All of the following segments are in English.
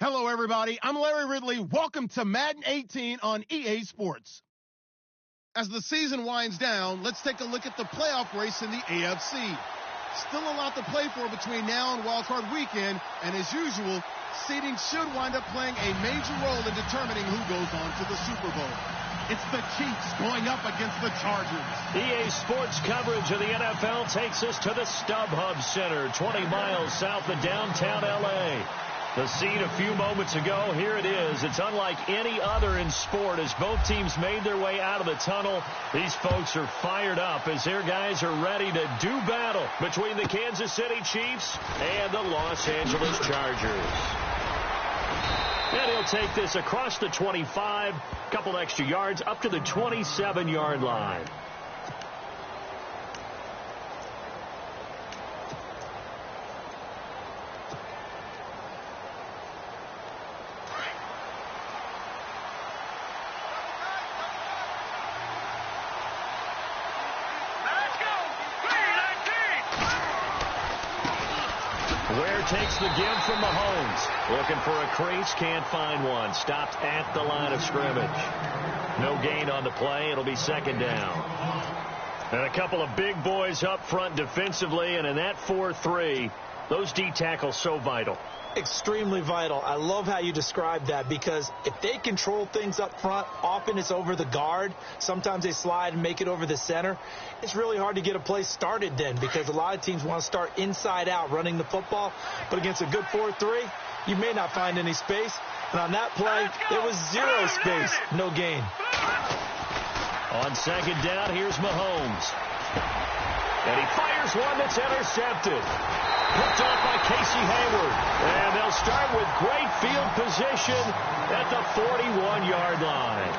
Hello, everybody. I'm Larry Ridley. Welcome to Madden 18 on EA Sports. As the season winds down, let's take a look at the playoff race in the AFC. Still a lot to play for between now and wildcard weekend, and as usual, seeding should wind up playing a major role in determining who goes on to the Super Bowl. It's the Chiefs going up against the Chargers. EA Sports coverage of the NFL takes us to the StubHub Center, 20 miles south of downtown L.A. The scene a few moments ago, here it is. It's unlike any other in sport as both teams made their way out of the tunnel. These folks are fired up as their guys are ready to do battle between the Kansas City Chiefs and the Los Angeles Chargers. And he'll take this across the 25, couple extra yards up to the 27-yard line. Takes the give from Mahomes. Looking for a crease, can't find one. Stopped at the line of scrimmage. No gain on the play. It'll be second down. And a couple of big boys up front defensively, and in that 4-3, those D tackles so vital. Extremely vital. I love how you described that because if they control things up front, often it's over the guard. Sometimes they slide and make it over the center. It's really hard to get a play started then because a lot of teams want to start inside out running the football. But against a good 4-3, you may not find any space. And on that play, there was zero space. No gain. On second down, here's Mahomes. And he fires one that's intercepted. Picked off by Casey Hayward. And they'll start with great field position at the 41-yard line.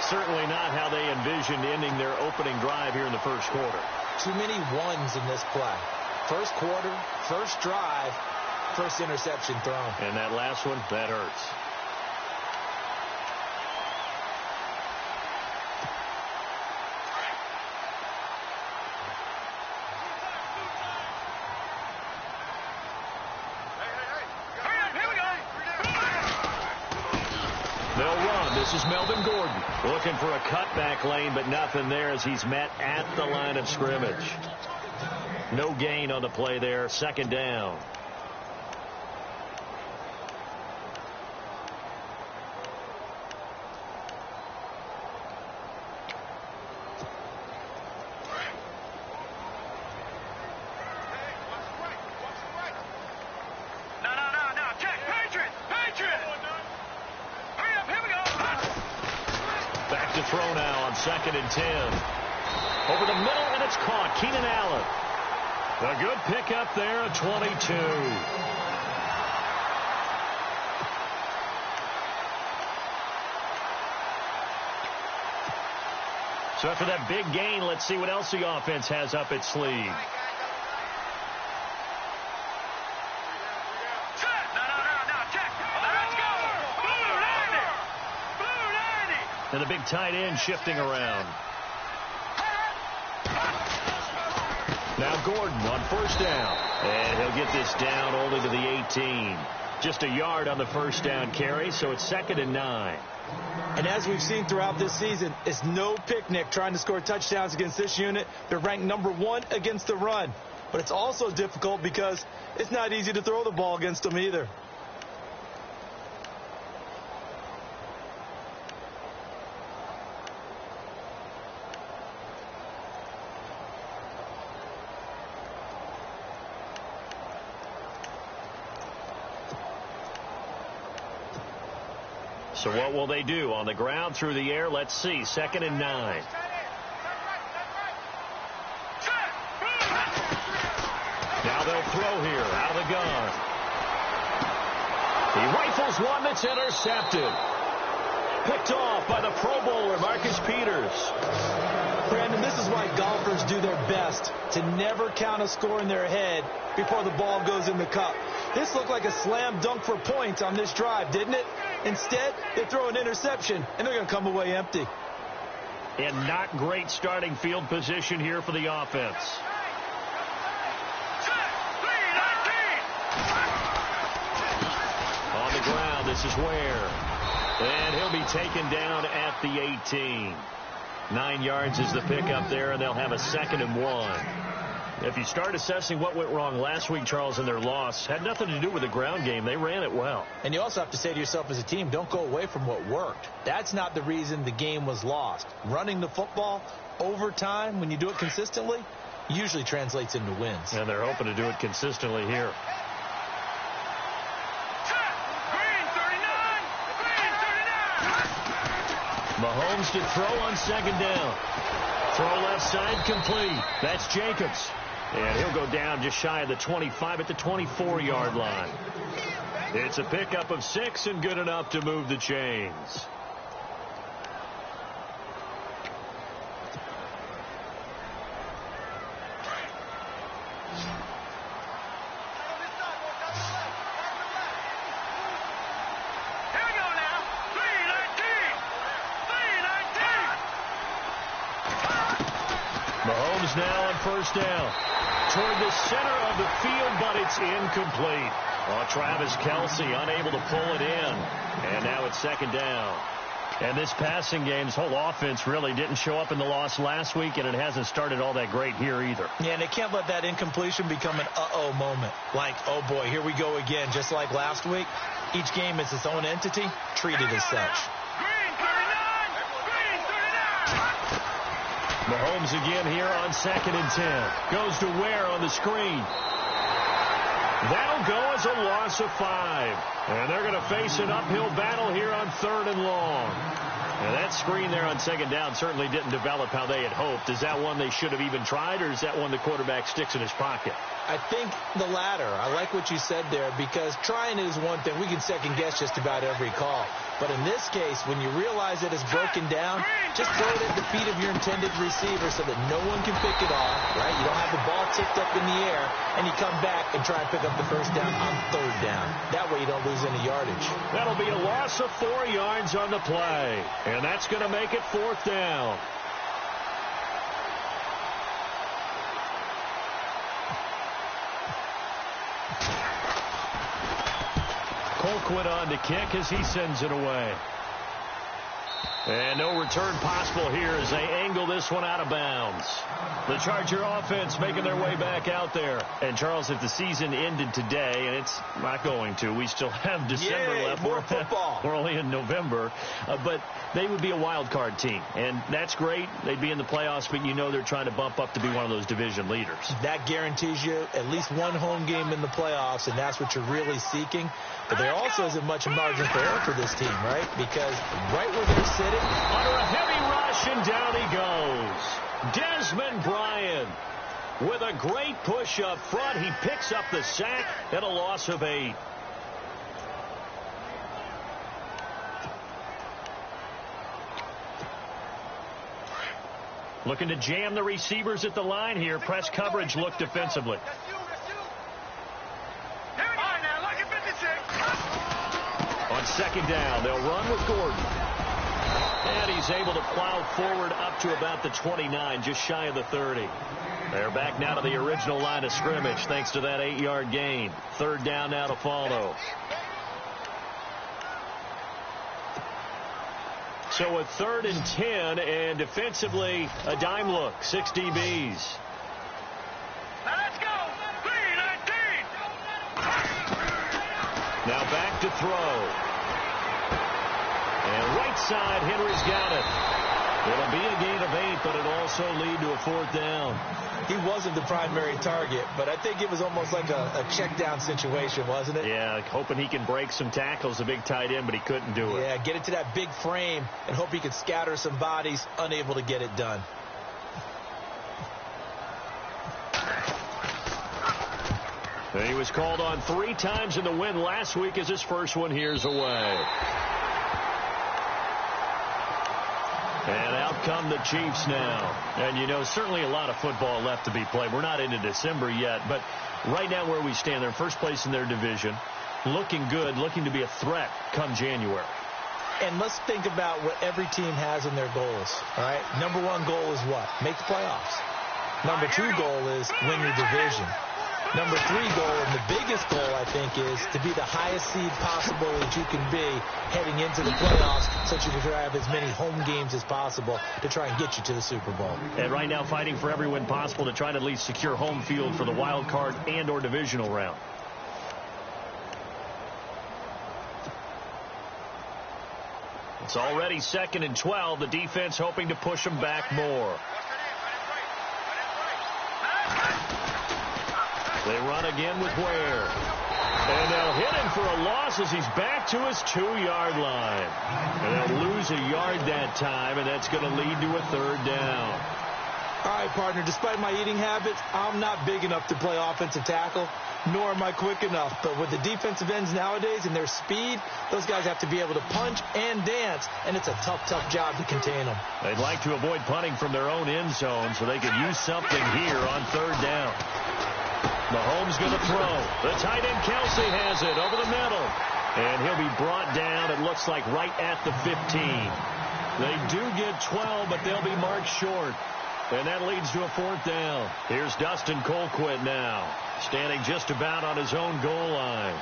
Certainly not how they envisioned ending their opening drive here in the first quarter. Too many ones in this play. First quarter, first drive, first interception thrown. And that last one, that hurts. This is Melvin Gordon looking for a cutback lane, but nothing there as he's met at the line of scrimmage. No gain on the play there. Second down. Throw now on 2nd and 10. Over the middle, and it's caught. Keenan Allen. A good pickup there at 22. So after that big gain, let's see what else the offense has up its sleeve. And the big tight end shifting around. Now Gordon on first down. And he'll get this down only to the 18. Just a yard on the first down carry, so it's 2nd and 9. And as we've seen throughout this season, it's no picnic trying to score touchdowns against this unit. They're ranked #1 against the run. But it's also difficult because it's not easy to throw the ball against them either. So what will they do? On the ground, through the air? Let's see. 2nd and 9. Now they'll throw here out of the gun. He rifles one that's intercepted. Picked off by the Pro Bowler, Marcus Peters. Brandon, this is why golfers do their best to never count a score in their head before the ball goes in the cup. This looked like a slam dunk for points on this drive, didn't it? Instead, they throw an interception, and they're going to come away empty. And not great starting field position here for the offense. This is Ware. And he'll be taken down at the 18. 9 yards is the pickup there, and they'll have a 2nd and 1. If you start assessing what went wrong last week, Charles, in their loss, had nothing to do with the ground game. They ran it well. And you also have to say to yourself as a team, don't go away from what worked. That's not the reason the game was lost. Running the football over time, when you do it consistently, usually translates into wins. And they're hoping to do it consistently here. Mahomes to throw on 2nd down. Throw left side complete. That's Jacobs. And he'll go down just shy of the 25 at the 24-yard line. It's a pickup of 6 and good enough to move the chains. Mahomes now on 1st down. Toward the center of the field, but it's incomplete. Oh, Travis Kelce unable to pull it in. And now it's 2nd down. And this passing game's whole offense really didn't show up in the loss last week, and it hasn't started all that great here either. Yeah, and they can't let that incompletion become an uh-oh moment. Like, oh boy, here we go again, just like last week. Each game is its own entity, treated as such. Mahomes again here on 2nd and 10. Goes to Ware on the screen. That'll go as a loss of 5. And they're going to face an uphill battle here on 3rd and long. Now that screen there on 2nd down certainly didn't develop how they had hoped. Is that one they should have even tried, or is that one the quarterback sticks in his pocket? I think the latter. I like what you said there, because trying is one thing. We can second guess just about every call. But in this case, when you realize that it's broken down, just throw it at the feet of your intended receiver so that no one can pick it off, right? You don't have the ball tipped up in the air, and you come back and try and pick up the 1st down on 3rd down. That way you don't lose any yardage. That'll be a loss of 4 yards on the play. And that's going to make it 4th down. Colquitt on to kick as he sends it away. And no return possible here as they angle this one out of bounds. The Charger offense making their way back out there. And, Charles, if the season ended today, and it's not going to, we still have December left. More football. We're only in November. But they would be a wild card team. And that's great. They'd be in the playoffs, but you know they're trying to bump up to be one of those division leaders. That guarantees you at least one home game in the playoffs, and that's what you're really seeking. But there also isn't much margin for error for this team, right? Because right where they're sitting, under a heavy rush, and down he goes. Desmond Bryant with a great push up front. He picks up the sack and a loss of 8. Looking to jam the receivers at the line here. Press coverage look defensively. On 2nd down, they'll run with Gordon. And he's able to plow forward up to about the 29, just shy of the 30. They're back now to the original line of scrimmage thanks to that 8-yard gain. 3rd down now to follow. So a 3rd and 10, and defensively a dime look. 6 DBs. Let's go. 3-19. Now back to throw. And right side, Henry's got it. It'll be a gain of 8, but it'll also lead to a 4th down. He wasn't the primary target, but I think it was almost like a check down situation, wasn't it? Yeah, hoping he can break some tackles, a big tight end, but he couldn't do it. Yeah, get it to that big frame and hope he could scatter some bodies, unable to get it done. And he was called on 3 times in the win last week as his first one here's away. And out come the Chiefs now. And, you know, certainly a lot of football left to be played. We're not into December yet, but right now where we stand, they're in first place in their division. Looking good, looking to be a threat come January. And let's think about what every team has in their goals, all right? Number 1 goal is what? Make the playoffs. Number 2 goal is win your division. Number 3 goal, and the biggest goal, I think, is to be the highest seed possible that you can be heading into the playoffs so that you can have as many home games as possible to try and get you to the Super Bowl. And right now fighting for every win possible to try to at least secure home field for the wild card and or divisional round. It's already 2nd and 12. The defense hoping to push them back more. They run again with Ware. And they'll hit him for a loss as he's back to his 2-yard line. And they'll lose a yard that time, and that's going to lead to a 3rd down. All right, partner, despite my eating habits, I'm not big enough to play offensive tackle, nor am I quick enough. But with the defensive ends nowadays and their speed, those guys have to be able to punch and dance, and it's a tough, tough job to contain them. They'd like to avoid punting from their own end zone so they could use something here on 3rd down. Mahomes going to throw. The tight end Kelsey has it over the middle. And he'll be brought down, it looks like, right at the 15. They do get 12, but they'll be marked short. And that leads to a 4th down. Here's Dustin Colquitt now, standing just about on his own goal line.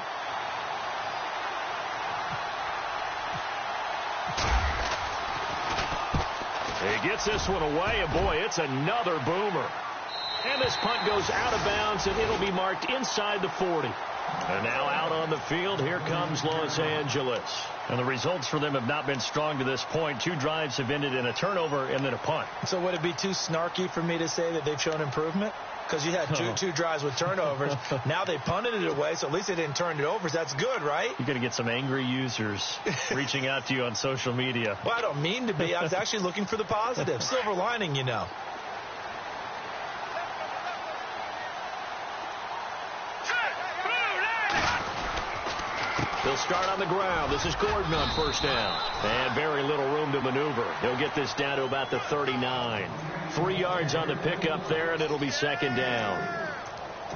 He gets this one away, and boy, it's another boomer. And this punt goes out of bounds, and it'll be marked inside the 40. And now out on the field, here comes Los Angeles. And the results for them have not been strong to this point. 2 drives have ended in a turnover and then a punt. So would it be too snarky for me to say that they've shown improvement? Because you had two drives with turnovers. Now they punted it away, so at least they didn't turn it over. So that's good, right? You're going to get some angry users reaching out to you on social media. Well, I don't mean to be. I was actually looking for the positive. Silver lining, you know. They'll start on the ground. This is Gordon on 1st down. And very little room to maneuver. He'll get this down to about the 39. 3 yards on the pickup there, and it'll be 2nd down.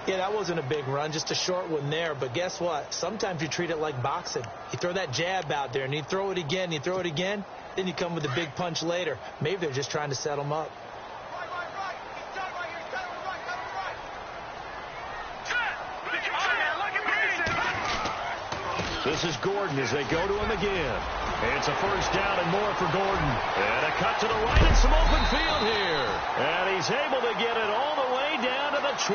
Yeah, that wasn't a big run, just a short one there. But guess what? Sometimes you treat it like boxing. You throw that jab out there, and you throw it again, you throw it again. Then you come with a big punch later. Maybe they're just trying to set them up. This is Gordon as they go to him again. It's a 1st down and more for Gordon. And a cut to the right and some open field here. And he's able to get it all the way down to the 20.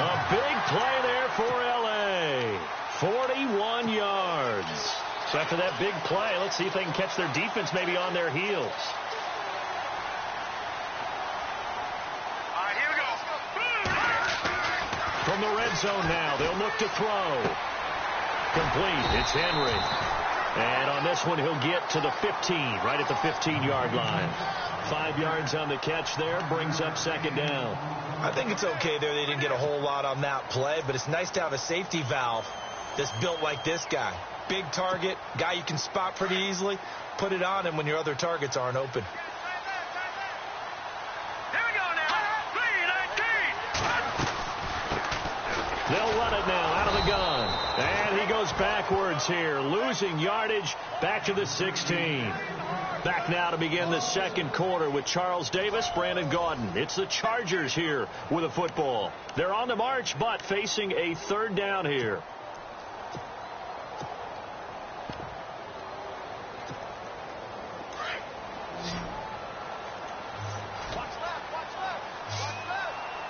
A big play there for L.A. 41 yards. So after that big play, let's see if they can catch their defense maybe on their heels. All right, here we go. From the red zone now, they'll look to throw. Complete. It's Henry. And on this one, he'll get to the 15, right at the 15-yard line. 5 yards on the catch there, brings up 2nd down. I think it's okay there. They didn't get a whole lot on that play, but it's nice to have a safety valve that's built like this guy. Big target, guy you can spot pretty easily. Put it on him when your other targets aren't open. Here we go now. 3-19. They'll run it now out of the gun. And he goes backwards here, losing yardage back to the 16. Back now to begin the 2nd quarter with Charles Davis, Brandon Gaudin. It's the Chargers here with a football. They're on the march, but facing a 3rd down here.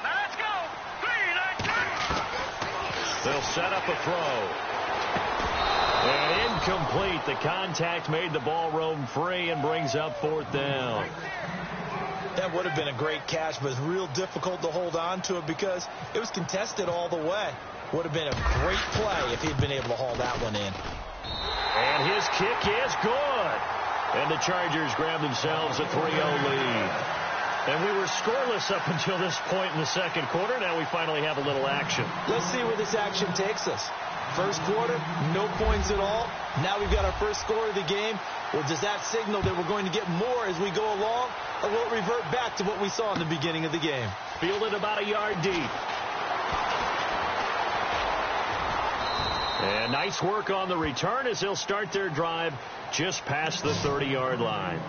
Let's go. 3-19. They'll set up a throw. And incomplete. The contact made the ball roam free and brings up 4th down. That would have been a great catch, but it's real difficult to hold on to it because it was contested all the way. Would have been a great play if he'd been able to haul that one in. And his kick is good. And the Chargers grab themselves a 3-0 lead. And we were scoreless up until this point in the 2nd quarter. Now we finally have a little action. Let's see where this action takes us. 1st quarter, no points at all. Now we've got our first score of the game. Well, does that signal that we're going to get more as we go along? Or will it revert back to what we saw in the beginning of the game? Fielded about a yard deep. And nice work on the return as they'll start their drive just past the 30-yard line.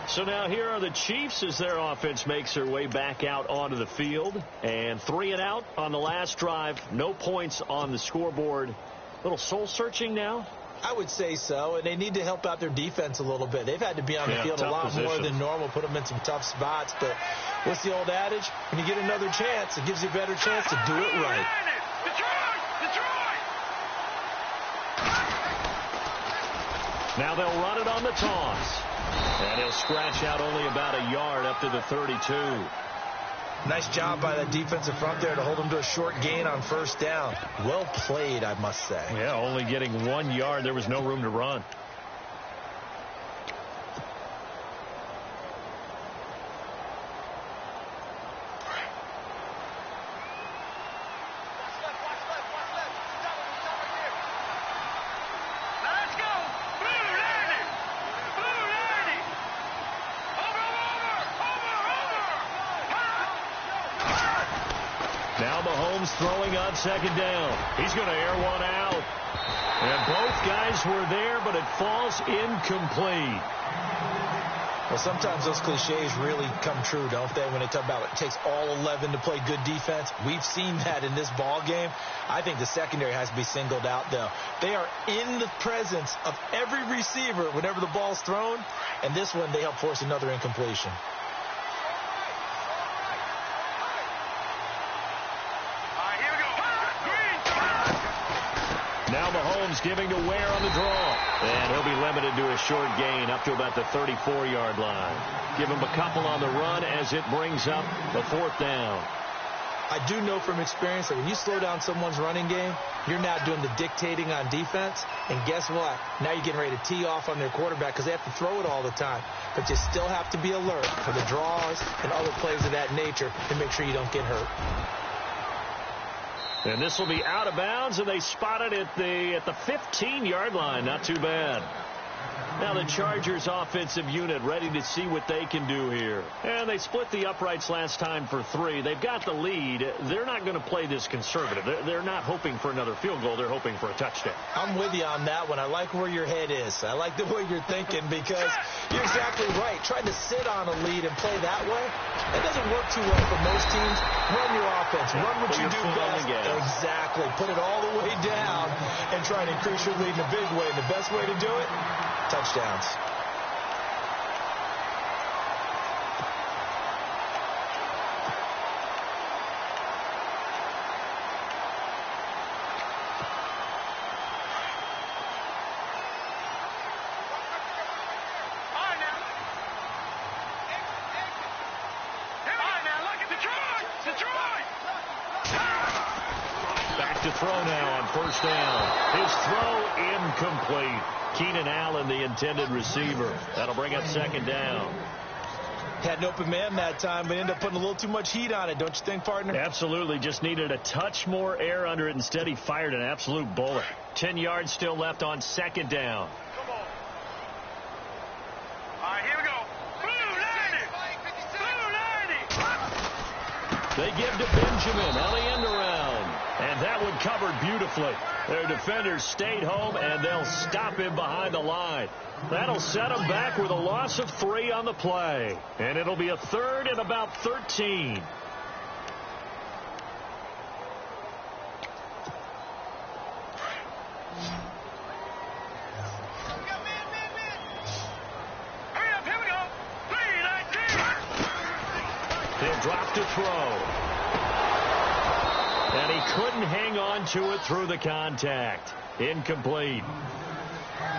So now here are the Chiefs as their offense makes their way back out onto the field. And 3 and out on the last drive. No points on the scoreboard. A little soul-searching now? I would say so, and they need to help out their defense a little bit. They've had to be on the field a lot more than normal, put them in some tough spots. But what's the old adage? When you get another chance, it gives you a better chance to do it right. Now they'll run it on the toss. And he'll scratch out only about a yard up to the 32. Nice job by that defensive front there to hold him to a short gain on first down. Well played, I must say. Yeah, only getting 1 yard. There was no room to run. Now Mahomes throwing on second down. He's going to air one out. And both guys were there, but it falls incomplete. Well, sometimes those cliches really come true, don't they, when they talk about it takes all 11 to play good defense. We've seen that in this ball game. I think the secondary has to be singled out, though. They are in the presence of every receiver whenever the ball's thrown, and this one they help force another incompletion. Now Mahomes giving to Ware on the draw. And he'll be limited to a short gain up to about the 34-yard line. Give him a couple on the run as it brings up the 4th down. I do know from experience that when you slow down someone's running game, you're now doing the dictating on defense. And guess what? Now you're getting ready to tee off on their quarterback because they have to throw it all the time. But you still have to be alert for the draws and other plays of that nature to make sure you don't get hurt. And this will be out of bounds, and they spot it at the 15-yard line. Not too bad. Now the Chargers offensive unit ready to see what they can do here. And they split the uprights last time for 3. They've got the lead. They're not going to play this conservative. They're not hoping for another field goal. They're hoping for a touchdown. I'm with you on that one. I like where your head is. I like the way you're thinking because you're exactly right. Trying to sit on a lead and play that way, that doesn't work too well for most teams. Run your offense. Run what you do best. Exactly. Put it all the way down and try and increase your lead in a big way. And the best way to do it, touchdowns. Back to throw now on first down. His throw incomplete. Keenan Allen, the intended receiver. That'll bring up second down. Had an open man that time, but ended up putting a little too much heat on it, don't you think, partner? Absolutely. Just needed a touch more air under it. Instead, he fired an absolute bullet. 10 yards still left on second down. Come on. All right, here we go. Blue 90. They give to Benjamin on the end around. And that one covered beautifully. Their defenders stayed home, and they'll stop him behind the line. That'll set them back with a loss of 3 on the play. And it'll be a 3rd and about 13. Hurry up, here we go. 3-19. He'll drop to throw. And he couldn't hang on to it through the contact. Incomplete.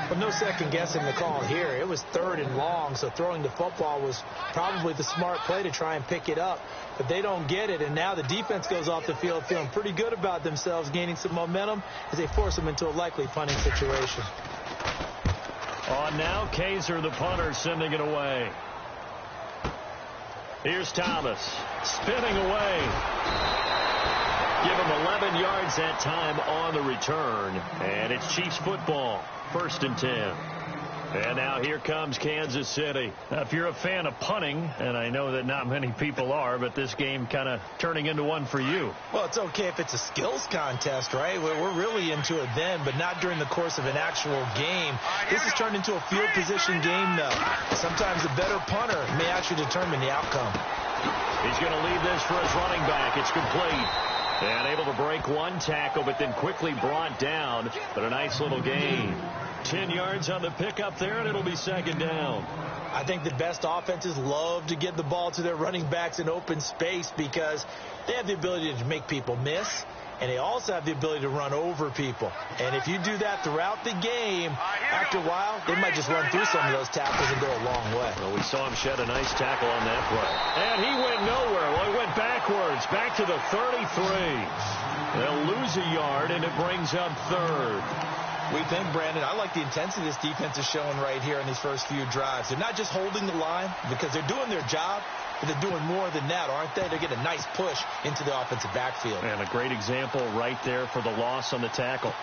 But no second guessing the call here. It was 3rd and long, so throwing the football was probably the smart play to try and pick it up. But they don't get it, and now the defense goes off the field feeling pretty good about themselves, gaining some momentum as they force them into a likely punting situation. On now, Kaiser, the punter, sending it away. Here's Thomas, spinning away. Give him 11 yards that time on the return. And it's Chiefs football. 1st and 10. And now here comes Kansas City. Now, if you're a fan of punting, and I know that not many people are, but this game kind of turning into one for you. Well, it's okay if it's a skills contest, right? We're really into it then, but not during the course of an actual game. This has turned into a field position game, though. Sometimes the better punter may actually determine the outcome. He's going to leave this for his running back. It's complete. And able to break one tackle, but then quickly brought down. But a nice little gain. 10 yards on the pickup there, and it'll be second down. I think the best offenses love to get the ball to their running backs in open space because they have the ability to make people miss, and they also have the ability to run over people. And if you do that throughout the game, after a while, they might just run through some of those tackles and go a long way. Well, we saw him shed a nice tackle on that play. And he went nowhere. Well, he went backwards, back to the 33. They'll lose a yard, and it brings up third. We think, Brandon, I like the intensity this defense is showing right here in these first few drives. They're not just holding the line because they're doing their job, but they're doing more than that, aren't they? They're getting a nice push into the offensive backfield. And a great example right there for the loss on the tackle.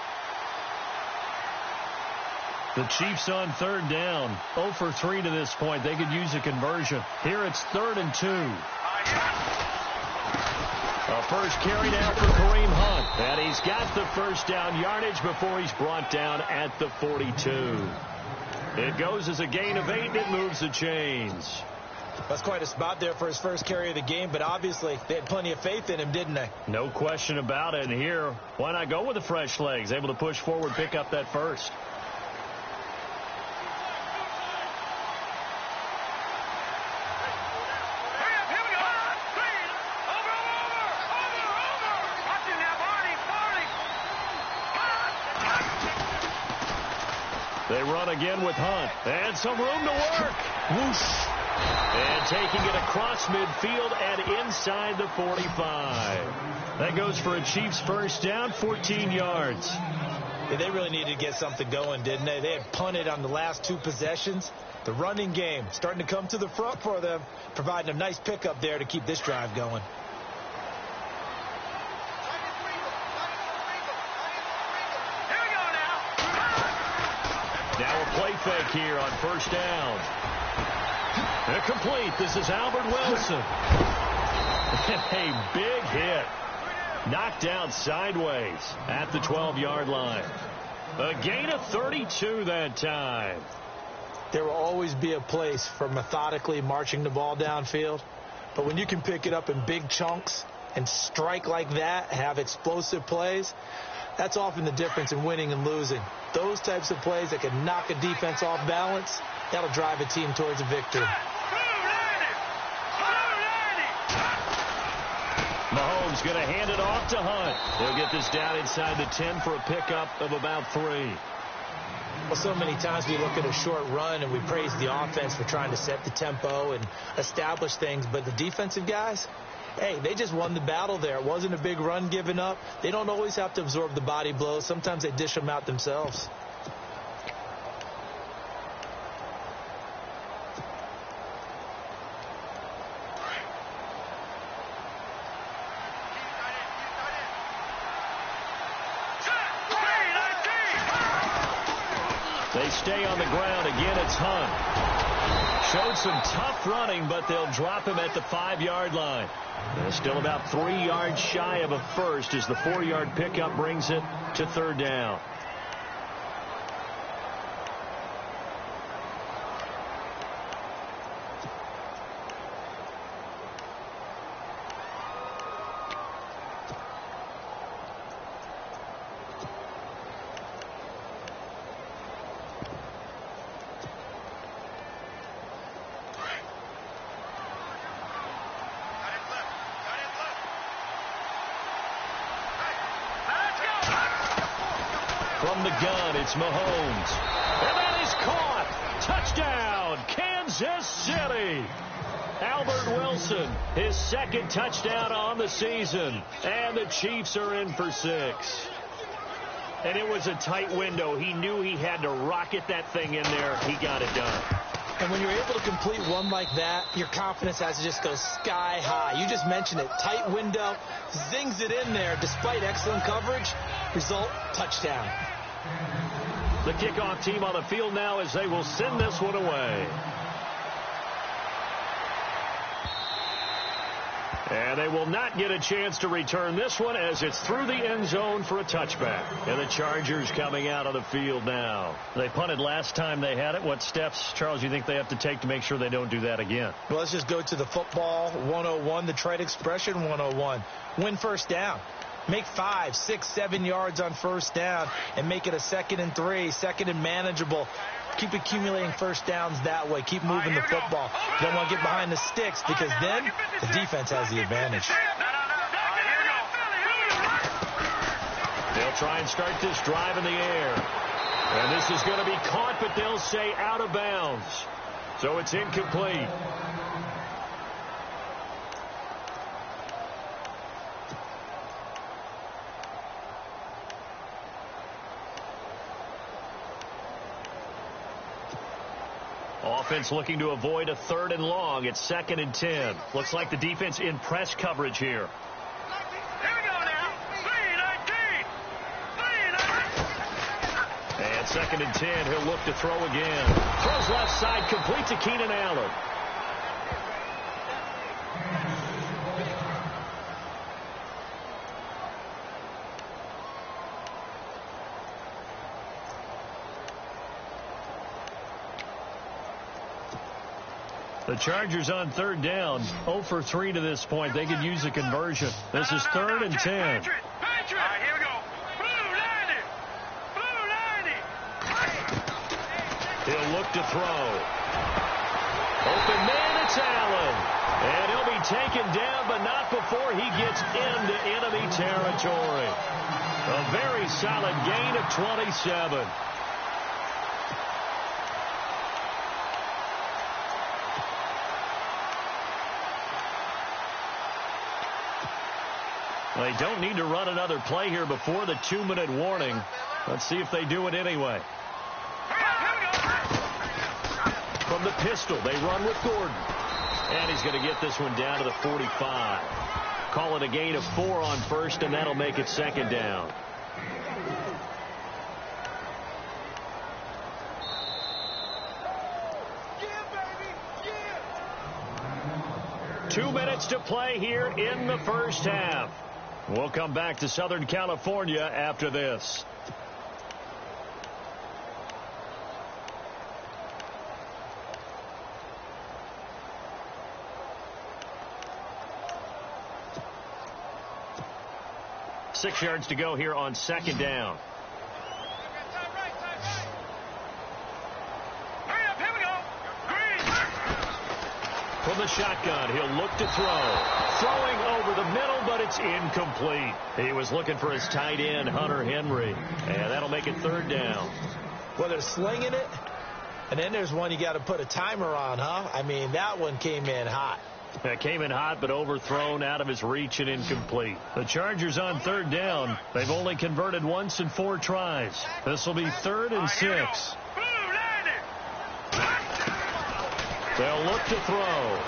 The Chiefs on third down. 0 for 3 to this point. They could use a conversion. Here it's 3rd and 2. A first carry now for Kareem Hunt. And he's got the first down yardage before he's brought down at the 42. It goes as a gain of 8, and it moves the chains. That's quite a spot there for his first carry of the game, but obviously they had plenty of faith in him, didn't they? No question about it. And here, why not go with the fresh legs? Able to push forward, pick up that first. They run again with Hunt. And some room to work. Whoosh. And taking it across midfield and inside the 45. That goes for a Chiefs first down, 14 yards. Yeah, they really needed to get something going, didn't they? They had punted on the last 2 possessions. The running game starting to come to the front for them, providing a nice pickup there to keep this drive going. Now a play fake here on first down. And complete. This is Albert Wilson. A big hit. Knocked down sideways at the 12-yard line. A gain of 32 that time. There will always be a place for methodically marching the ball downfield. But when you can pick it up in big chunks and strike like that, have explosive plays, that's often the difference in winning and losing. Those types of plays that can knock a defense off balance, that'll drive a team towards a victory. Mahomes going to hand it off to Hunt. He'll get this down inside the 10 for a pickup of about 3. Well, so many times we look at a short run and we praise the offense for trying to set the tempo and establish things, but the defensive guys, hey, they just won the battle there. It wasn't a big run given up. They don't always have to absorb the body blows. Sometimes they dish them out themselves. They stay on the ground. Again, it's Hunt. Showed some tough running, but they'll drop him at the 5-yard line. They're still about 3 yards shy of a first as the 4-yard pickup brings it to third down. From the gun, it's Mahomes. And that is caught. Touchdown, Kansas City. Albert Wilson, his second touchdown on the season. And the Chiefs are in for 6. And it was a tight window. He knew he had to rocket that thing in there. He got it done. And when you're able to complete one like that, your confidence has to just go sky high. You just mentioned it. Tight window, zings it in there despite excellent coverage. Result, touchdown. The kickoff team on the field now as they will send this one away. And they will not get a chance to return this one as it's through the end zone for a touchback. And the Chargers coming out of the field now. They punted last time they had it. What steps, Charles, you think they have to take to make sure they don't do that again? Well, let's just go to the football 101, the trade expression 101. Win first down. Make 5, 6, 7 yards on first down and make it a 2nd and 3, 2nd and manageable. Keep accumulating first downs that way. Keep moving the football. You don't want to get behind the sticks because then the defense has the advantage. They'll try and start this drive in the air. And this is going to be caught, but they'll say out of bounds. So it's incomplete. Offense looking to avoid a 3rd and long. It's 2nd and 10. Looks like the defense in press coverage here. Here we go now. 3-19. And 2nd and 10. He'll look to throw again. Throws left side, complete to Keenan Allen. The Chargers on 3rd down, 0 for 3 to this point. They could use a conversion. This is 3rd and 10. Patriot. All right, here we go. Blue 90. He'll look to throw. Open man, it's Allen. And he'll be taken down, but not before he gets into enemy territory. A very solid gain of 27. They don't need to run another play here before the 2-minute warning. Let's see if they do it anyway. From the pistol, they run with Gordon. And he's going to get this one down to the 45. Call it a gain of 4 on first, and that'll make it 2nd down. Yeah, baby. Yeah. 2 minutes to play here in the first half. We'll come back to Southern California after this. Six yards to go here on 2nd down. From the shotgun, he'll look to throw. Throwing over the middle, but it's incomplete. He was looking for his tight end, Hunter Henry. And that'll make it 3rd down. Well, they're slinging it. And then there's one you got to put a timer on, huh? I mean, that one came in hot. That came in hot, but overthrown, out of his reach, and incomplete. The Chargers on 3rd down. They've only converted once in 4 tries. This will be 3rd and 6. They'll look to throw.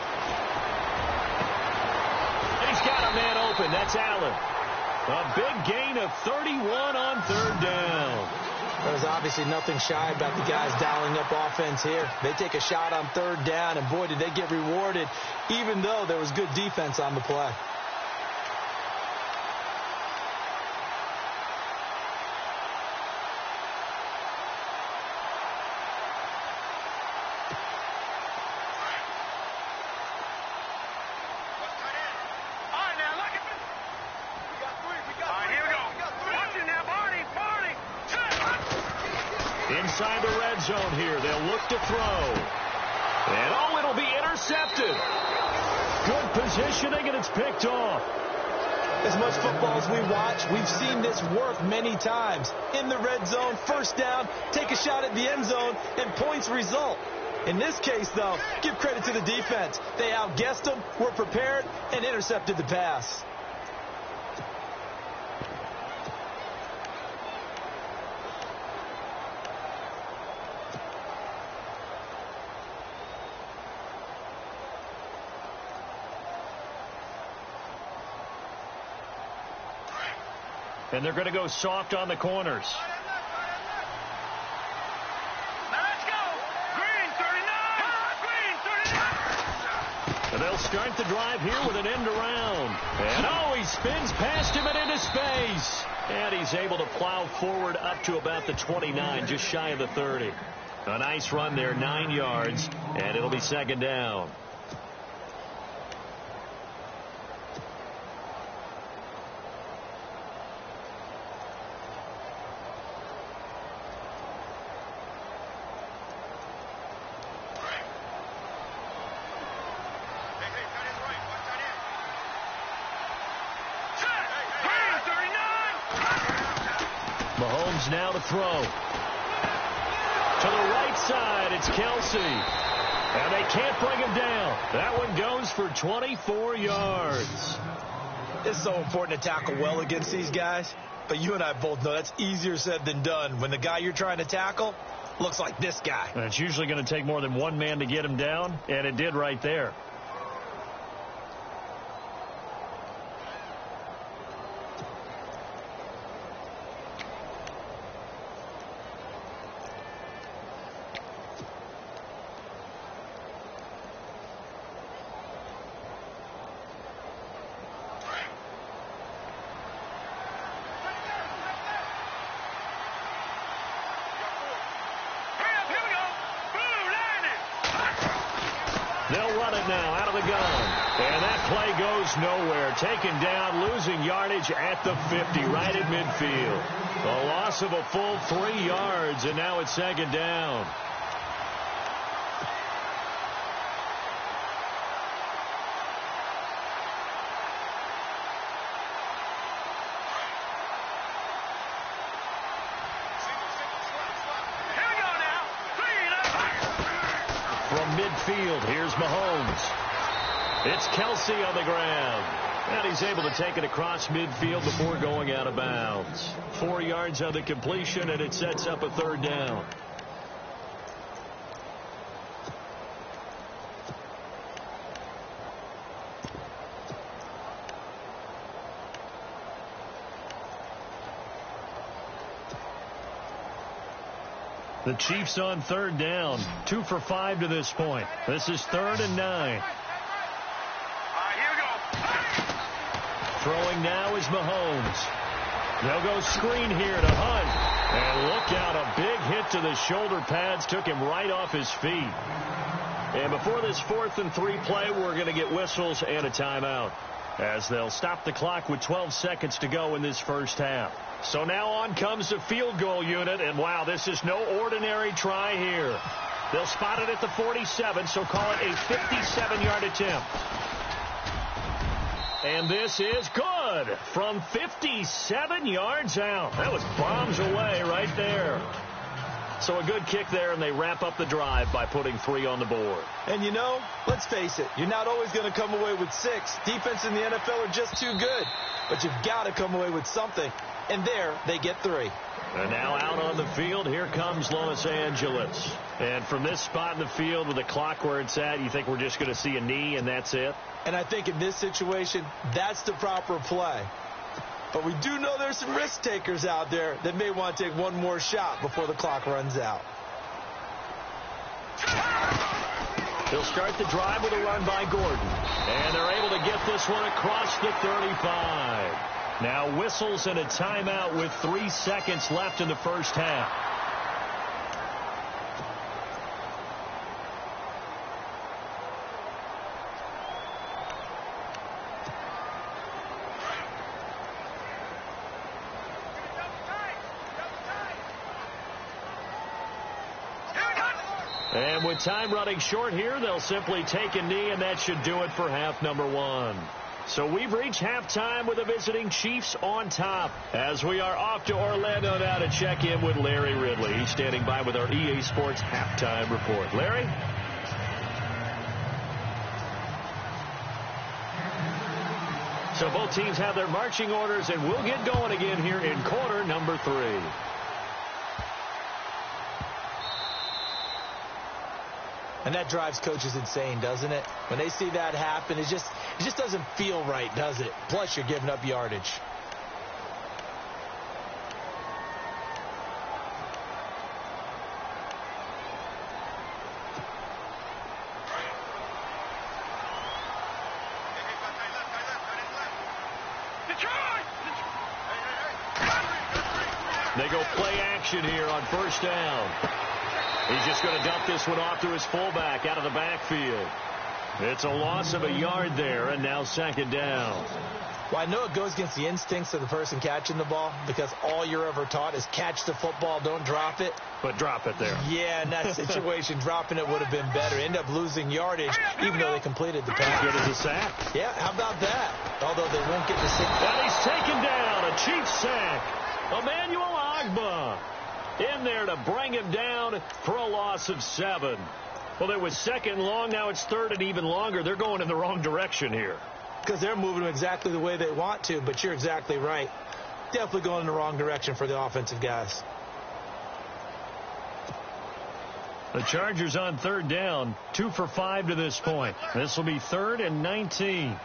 He's got a man open. That's Allen. A big gain of 31 on 3rd down. There's obviously nothing shy about the guys dialing up offense here. They take a shot on 3rd down, and boy, did they get rewarded, even though there was good defense on the play. Inside the red zone here. They'll look to throw. And, oh, it'll be intercepted. Good positioning, and it's picked off. As much football as we watch, we've seen this work many times. In the red zone, first down, take a shot at the end zone, and points result. In this case, though, give credit to the defense. They outguessed them, were prepared, and intercepted the pass. And they're going to go soft on the corners. start the drive here with an end around. And oh, he spins past him and into space. And he's able to plow forward up to about the 29, just shy of the 30. A nice run there, 9 yards, and it'll be second down. Mahomes now to throw. To the right side, it's Kelsey. And they can't bring him down. That one goes for 24 yards. It's so important to tackle well against these guys. But you and I both know that's easier said than done when the guy you're trying to tackle looks like this guy. And it's usually going to take more than one man to get him down, and it did right there. They'll run it now out of the gun. And that play goes nowhere. Taken down, losing yardage at the 50, right at midfield. A loss of a full 3 yards, and now it's second down. Midfield, here's Mahomes. It's Kelsey on the ground. And he's able to take it across midfield before going out of bounds. 4 yards on the completion, and it sets up a third down. The Chiefs on third down. 2 for 5 to this point. This is 3rd and 9. Here we go. Throwing now is Mahomes. They'll go screen here to Hunt. And look out, a big hit to the shoulder pads. Took him right off his feet. And before this 4th and 3 play, we're going to get whistles and a timeout, as they'll stop the clock with 12 seconds to go in this first half. So now on comes the field goal unit, and wow, this is no ordinary try here. They'll spot it at the 47, so call it a 57-yard attempt. And this is good from 57 yards out. That was bombs away right there. So a good kick there, and they wrap up the drive by putting 3 on the board. And you know, let's face it, you're not always going to come away with 6. Defense in the NFL are just too good. But you've got to come away with something. And there, they get 3. And now out on the field, here comes Los Angeles. And from this spot in the field with the clock where it's at, you think we're just going to see a knee and that's it? And I think in this situation, that's the proper play. But we do know there's some risk takers out there that may want to take one more shot before the clock runs out. They'll start the drive with a run by Gordon. And they're able to get this one across the 35. Now whistles and a timeout with 3 seconds left in the first half. And with time running short here, they'll simply take a knee, and that should do it for half number 1. So we've reached halftime with the visiting Chiefs on top, as we are off to Orlando now to check in with Larry Ridley. He's standing by with our EA Sports halftime report. Larry? So both teams have their marching orders, and we'll get going again here in quarter number 3. And that drives coaches insane, doesn't it? When they see that happen, it just doesn't feel right, does it? Plus, you're giving up yardage. action here on first down. He's just going to dump this one off to his fullback out of the backfield. It's a loss of a yard there, and now second down. Well, I know it goes against the instincts of the person catching the ball because all you're ever taught is catch the football, don't drop it. But drop it there. Yeah, in that situation, dropping it would have been better. End up losing yardage, even though they completed the pass. Good as a sack. Yeah, how about that? Although they won't get the sack. And he's taken down. A Chiefs sack. Emmanuel Ogbah in there to bring him down for a loss of 7. Well, it was second long. Now it's third and even longer. They're going in the wrong direction here. Because they're moving exactly the way they want to, but you're exactly right. Definitely going in the wrong direction for the offensive guys. The Chargers on third down, 2 for 5 to this point. This will be 3rd and 19.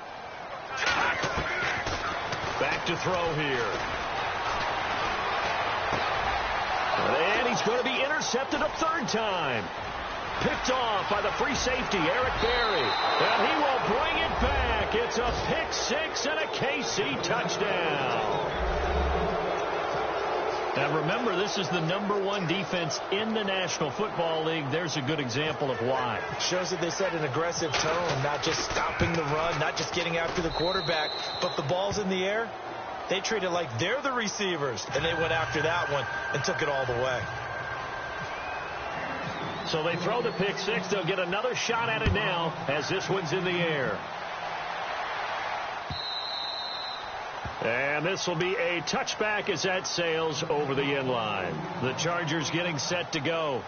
Back to throw here. And he's going to be intercepted a third time. Picked off by the free safety, Eric Berry. And he will bring it back. It's a pick 6 and a KC touchdown. Now remember, this is the #1 defense in the National Football League. There's a good example of why. Shows that they set an aggressive tone, not just stopping the run, not just getting after the quarterback, but the ball's in the air. They treat it like they're the receivers, and they went after that one and took it all the way. So they throw the pick 6. They'll get another shot at it now as this one's in the air. And this will be a touchback as that sails over the end line. The Chargers getting set to go.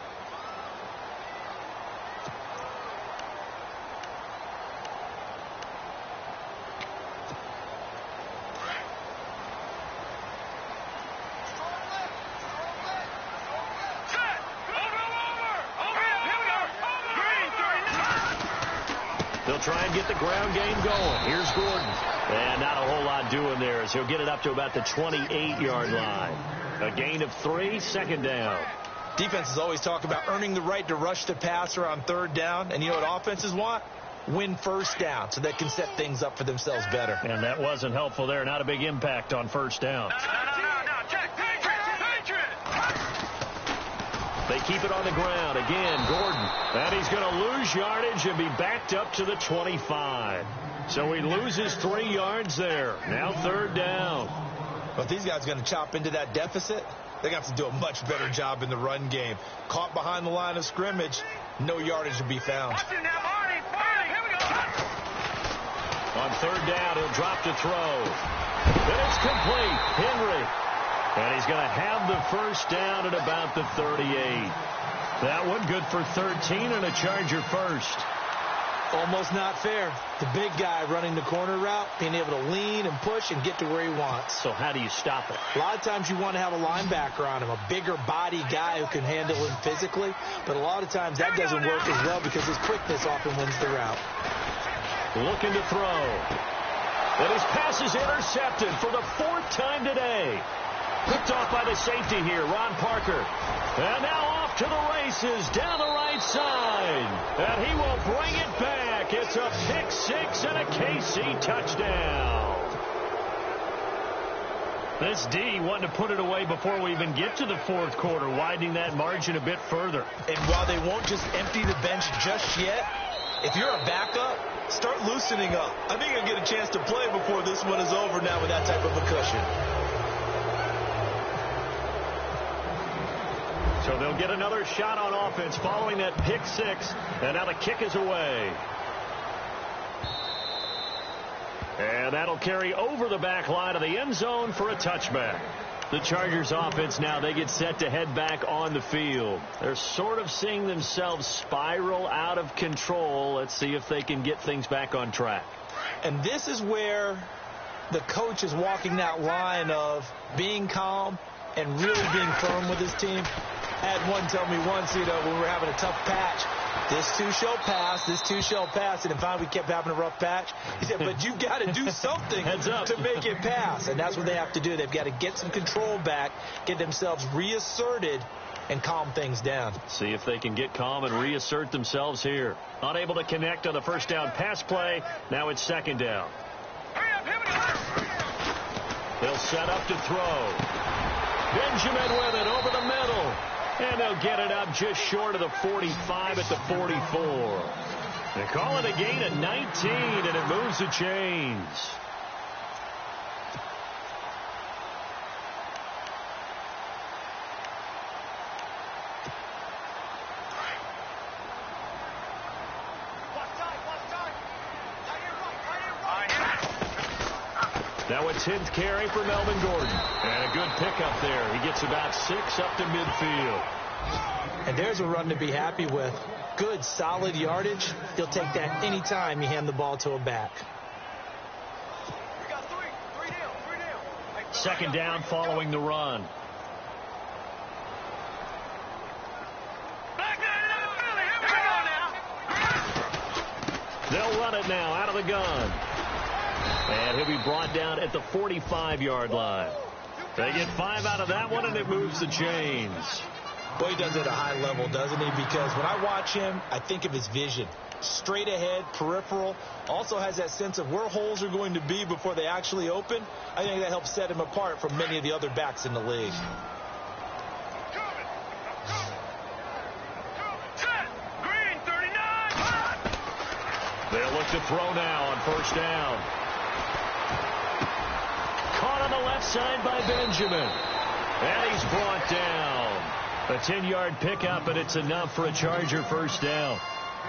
They'll try and get the ground game going. Here's Gordon. And not a whole lot doing there as he'll get it up to about the 28-yard line. A gain of 3, second down. Defenses always talk about earning the right to rush the passer on third down. And you know what offenses want? Win first down so they can set things up for themselves better. And that wasn't helpful there. Not a big impact on first down. No, check. Patriot. They keep it on the ground. Again, Gordon. And he's going to lose yardage and be backed up to the 25. So he loses 3 yards there. Now third down. But these guys are going to chop into that deficit. They got to do a much better job in the run game. Caught behind the line of scrimmage, no yardage to be found. Watch it now, Barney. Here we go. On third down, he'll drop to throw. And it's complete. Henry. And he's going to have the first down at about the 38. That one good for 13 and a Charger first. Almost not fair. The big guy running the corner route, being able to lean and push and get to where he wants. So how do you stop it? A lot of times you want to have a linebacker on him, a bigger body guy who can handle him physically. But a lot of times that doesn't work as well because his quickness often wins the route. Looking to throw. And his pass is intercepted for the 4th time today. Picked off by the safety here, Ron Parker. And now off to the races down the right side. And he will bring it back. It's a pick 6 and a KC touchdown. This D wanting to put it away before we even get to the 4th quarter, widening that margin a bit further. And while they won't just empty the bench just yet, if you're a backup, start loosening up. I think you'll get a chance to play before this one is over now with that type of a cushion. So they'll get another shot on offense following that pick 6. And now the kick is away. And that'll carry over the back line of the end zone for a touchback. The Chargers offense now, they get set to head back on the field. They're sort of seeing themselves spiral out of control. Let's see if they can get things back on track. And this is where the coach is walking that line of being calm and really being firm with his team. I had one tell me once, when we were having a tough patch, this too shall pass, this too shall pass. And finally we kept having a rough patch. He said, but you've got to do something to make it pass. And that's what they have to do. They've got to get some control back, get themselves reasserted, and calm things down. See if they can get calm and reassert themselves here. Unable to connect on the first down pass play. Now it's second down. He'll set up to throw. Benjamin with it over the middle. And they'll get it up just short of the 45 at the 44. They call it a gain of 19, and it moves the chains. Now a 10th carry for Melvin Gordon. And a good pickup there. He gets about 6 up to midfield. And there's a run to be happy with. Good, solid yardage. You'll take that any time you hand the ball to a back. Second down following the run. They'll run it now out of the gun. And he'll be brought down at the 45-yard line. They get 5 out of that one, and it moves the chains. Boy, he does it at a high level, doesn't he? Because when I watch him, I think of his vision. Straight ahead, peripheral. Also has that sense of where holes are going to be before they actually open. I think that helps set him apart from many of the other backs in the league. Green, 39. They'll look to throw now on first down. Caught on the left side by Benjamin. And he's brought down. A 10-yard pickup, and it's enough for a Charger first down.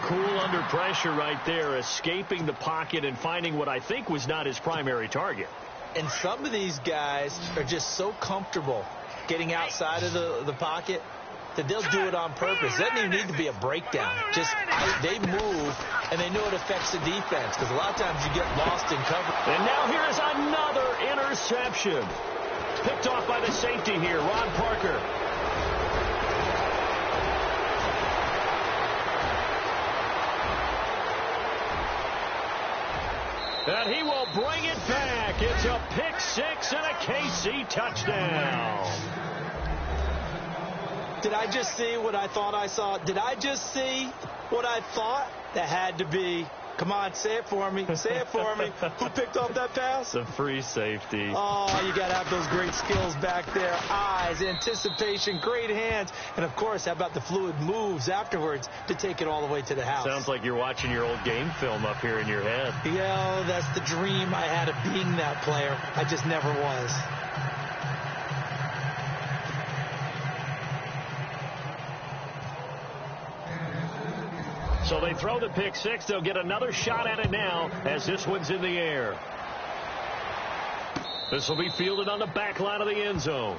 Cool under pressure right there, escaping the pocket and finding what I think was not his primary target. And some of these guys are just so comfortable getting outside of the pocket that they'll do it on purpose. It doesn't even need to be a breakdown. Just they move, and they know it affects the defense, because a lot of times you get lost in cover. And now here's another interception. Picked off by the safety here, Ron Parker. And he will bring it back. It's a pick six and a KC touchdown. Did I just see what I thought I saw? Did I just see what I thought? That had to be. Come on, say it for me. Say it for me. Who picked off that pass? The free safety. Oh, you got to have those great skills back there. Eyes, anticipation, great hands. And, of course, how about the fluid moves afterwards to take it all the way to the house? Sounds like you're watching your old game film up here in your head. Yeah, that's the dream I had of being that player. I just never was. So they throw the pick six. They'll get another shot at it now as this one's in the air. This will be fielded on the back line of the end zone.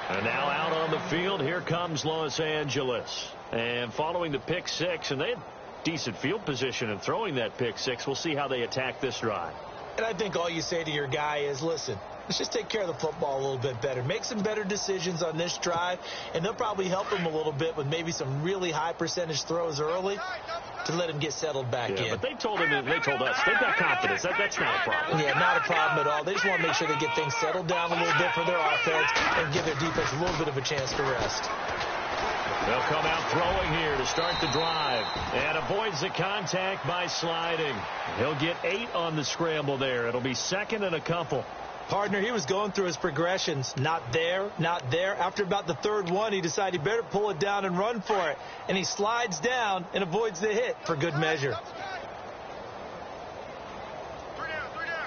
And now out on the field, here comes Los Angeles. And following the pick six, and they had decent field position in throwing that pick six. We'll see how they attack this drive. And I think all you say to your guy is, listen, let's just take care of the football a little bit better. Make some better decisions on this drive, and they'll probably help him a little bit with maybe some really high percentage throws early to let him get settled back in. But they told him, they told us, they've got confidence. That's not a problem. Yeah, not a problem at all. They just want to make sure they get things settled down a little bit for their offense and give their defense a little bit of a chance to rest. They'll come out throwing here to start the drive. And avoids the contact by sliding. He'll get 8 on the scramble there. It'll be second and a couple. Partner, he was going through his progressions. Not there, not there. After about the third one, he decided he better pull it down and run for it. And he slides down and avoids the hit for good measure. All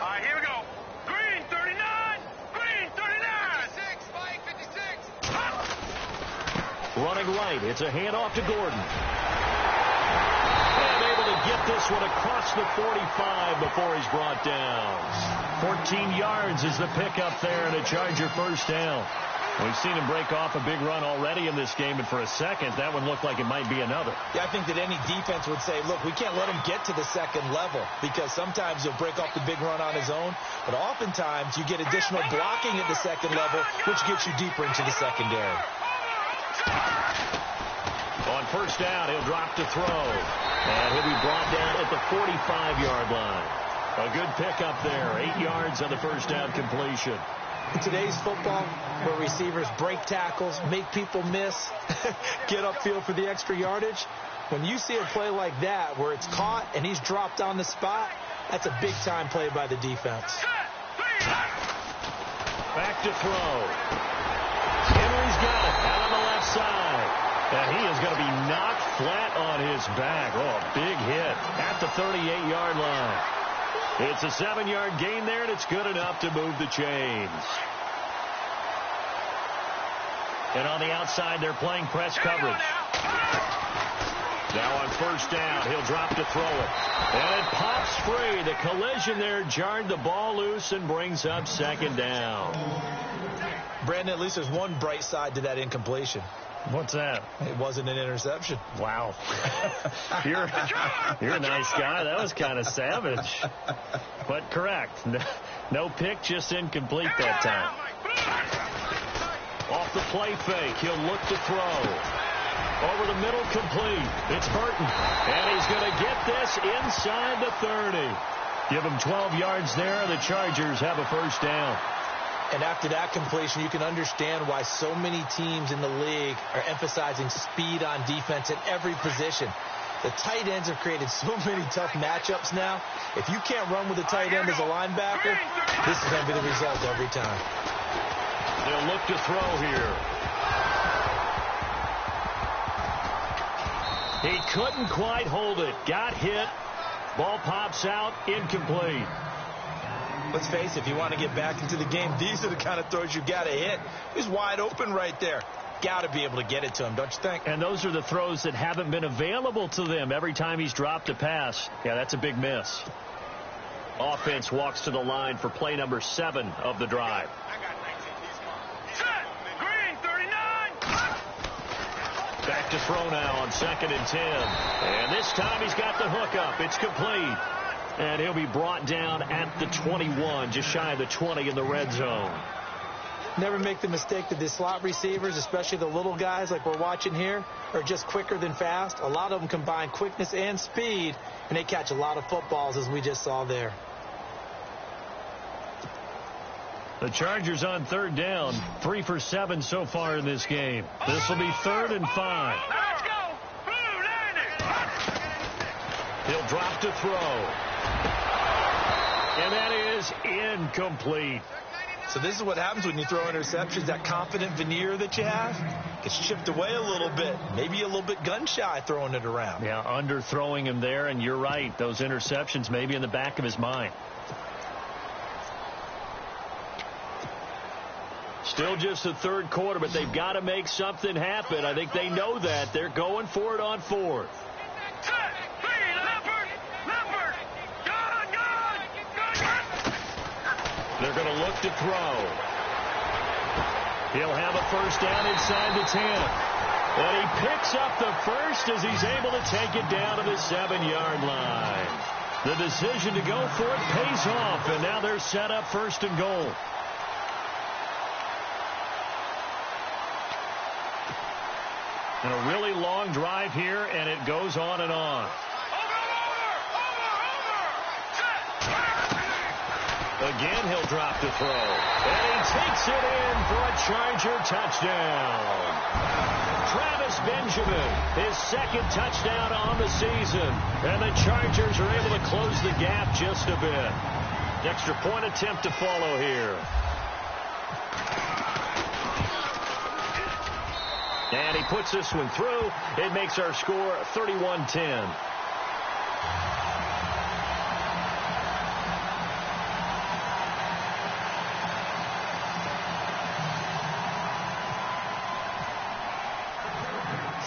right, here we go. Green, 39. Green, 39. 56, Mike, 56. Running right. It's a handoff to Gordon. And able to get this one across the 45 before he's brought down. 14 yards is the pickup there and a Charger first down. We've seen him break off a big run already in this game, and for a second, that one looked like it might be another. Yeah, I think that any defense would say, look, we can't let him get to the second level, because sometimes he'll break off the big run on his own, but oftentimes you get additional blocking at the second level, which gets you deeper into the secondary. On first down, he'll drop to throw, and he'll be brought down at the 45-yard line. A good pickup there, 8 yards on the first down completion. In today's football, where receivers break tackles, make people miss, get upfield for the extra yardage, when you see a play like that where it's caught and he's dropped on the spot, that's a big-time play by the defense. Back to throw. Henry's got it out on the left side. And he is going to be knocked flat on his back. Oh, a big hit at the 38-yard line. It's a 7-yard gain there, and it's good enough to move the chains. And on the outside, they're playing press coverage. Now on first down, he'll drop to throw it. And it pops free. The collision there jarred the ball loose and brings up second down. Brandon, at least there's one bright side to that incompletion. What's that? It wasn't an interception. Wow. You're a nice guy. That was kind of savage. But correct. No pick, just incomplete that time. Off the play fake, he'll look to throw. Over the middle, complete. It's Burton. And he's going to get this inside the 30. Give him 12 yards there. The Chargers have a first down. And after that completion, you can understand why so many teams in the league are emphasizing speed on defense at every position. The tight ends have created so many tough matchups now. If you can't run with a tight end as a linebacker, this is going to be the result every time. They'll look to throw here. He couldn't quite hold it. Got hit. Ball pops out. Incomplete. Let's face it, if you want to get back into the game, these are the kind of throws you got to hit. He's wide open right there. Got to be able to get it to him, don't you think? And those are the throws that haven't been available to them every time he's dropped a pass. Yeah, that's a big miss. Offense walks to the line for play number 7 of the drive. Back to throw now on 2nd and 10. And this time he's got the hookup. It's complete. And he'll be brought down at the 21, just shy of the 20 in the red zone. Never make the mistake that the slot receivers, especially the little guys like we're watching here, are just quicker than fast. A lot of them combine quickness and speed, and they catch a lot of footballs, as we just saw there. The Chargers on 3rd down, 3 for 7 so far in this game. This will be 3rd and 5. Let's go. He'll drop to throw. And that is incomplete. So this is what happens when you throw interceptions. That confident veneer that you have gets chipped away a little bit. Maybe a little bit gun-shy throwing it around. Yeah, underthrowing him there, and you're right. Those interceptions may be in the back of his mind. Still just the 3rd quarter, but they've got to make something happen. I think they know that. They're going for it on 4th. They're going to look to throw. He'll have a first down inside the 10. And he picks up the first as he's able to take it down to the 7-yard line. The decision to go for it pays off, and now they're set up 1st and goal. And a really long drive here, and it goes on and on. Again, he'll drop to throw. And he takes it in for a Charger touchdown. Travis Benjamin, his 2nd touchdown on the season. And the Chargers are able to close the gap just a bit. Extra point attempt to follow here. And he puts this one through. It makes our score 31-10.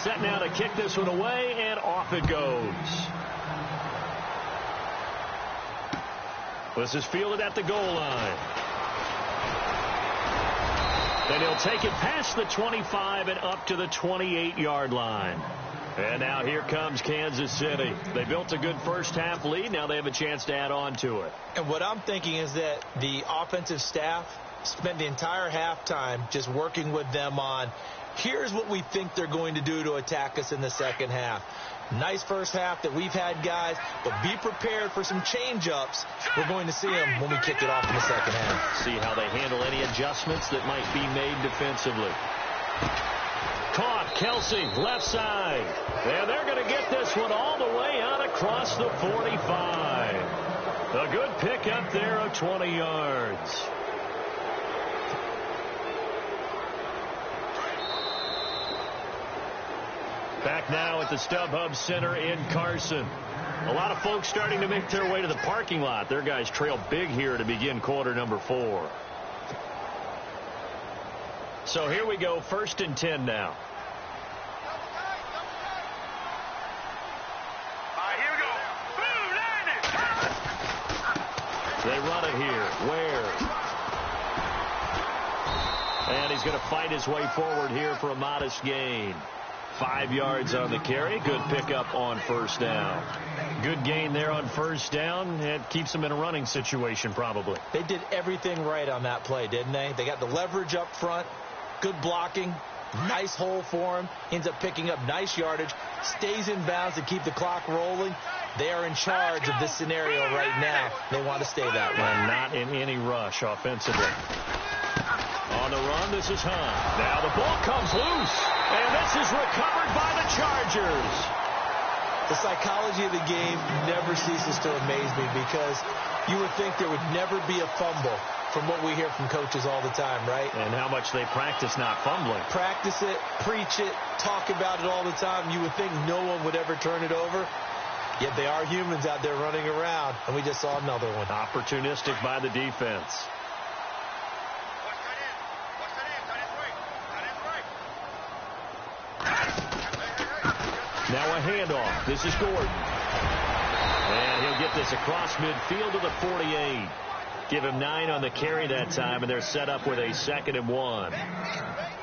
Set now to kick this one away, and off it goes. This is fielded at the goal line. Then he'll take it past the 25 and up to the 28-yard line. And now here comes Kansas City. They built a good first-half lead. Now they have a chance to add on to it. And what I'm thinking is that the offensive staff spent the entire halftime just working with them on, here's what we think they're going to do to attack us in the second half. Nice first half that we've had, guys, but be prepared for some change-ups. We're going to see them when we kick it off in the second half. See how they handle any adjustments that might be made defensively. Caught, Kelsey, left side. And they're going to get this one all the way out across the 45. A good pickup there of 20 yards. Back now at the StubHub Center in Carson. A lot of folks starting to make their way to the parking lot. Their guys trail big here to begin quarter number 4. So here we go, 1st and 10 now. Here we go. Boom, landed. They run it here. Ware. And he's going to fight his way forward here for a modest gain. 5 yards on the carry. Good pickup on 1st down. Good gain there on 1st down. It keeps them in a running situation probably. They did everything right on that play, didn't they? They got the leverage up front. Good blocking. Nice hole for him. Ends up picking up nice yardage. Stays in bounds to keep the clock rolling. They are in charge of this scenario right now. They want to stay that way. And not in any rush offensively. On the run, this is Hunt. Now the ball comes loose. And this is recovered by the Chargers. The psychology of the game never ceases to amaze me because you would think there would never be a fumble from what we hear from coaches all the time, right? And how much they practice not fumbling. Practice it, preach it, talk about it all the time. You would think no one would ever turn it over. Yet they are humans out there running around, and we just saw another one. Opportunistic by the defense. Now a handoff. This is Gordon. And he'll get this across midfield to the 48. Give him 9 on the carry that time, and they're set up with a 2nd and 1.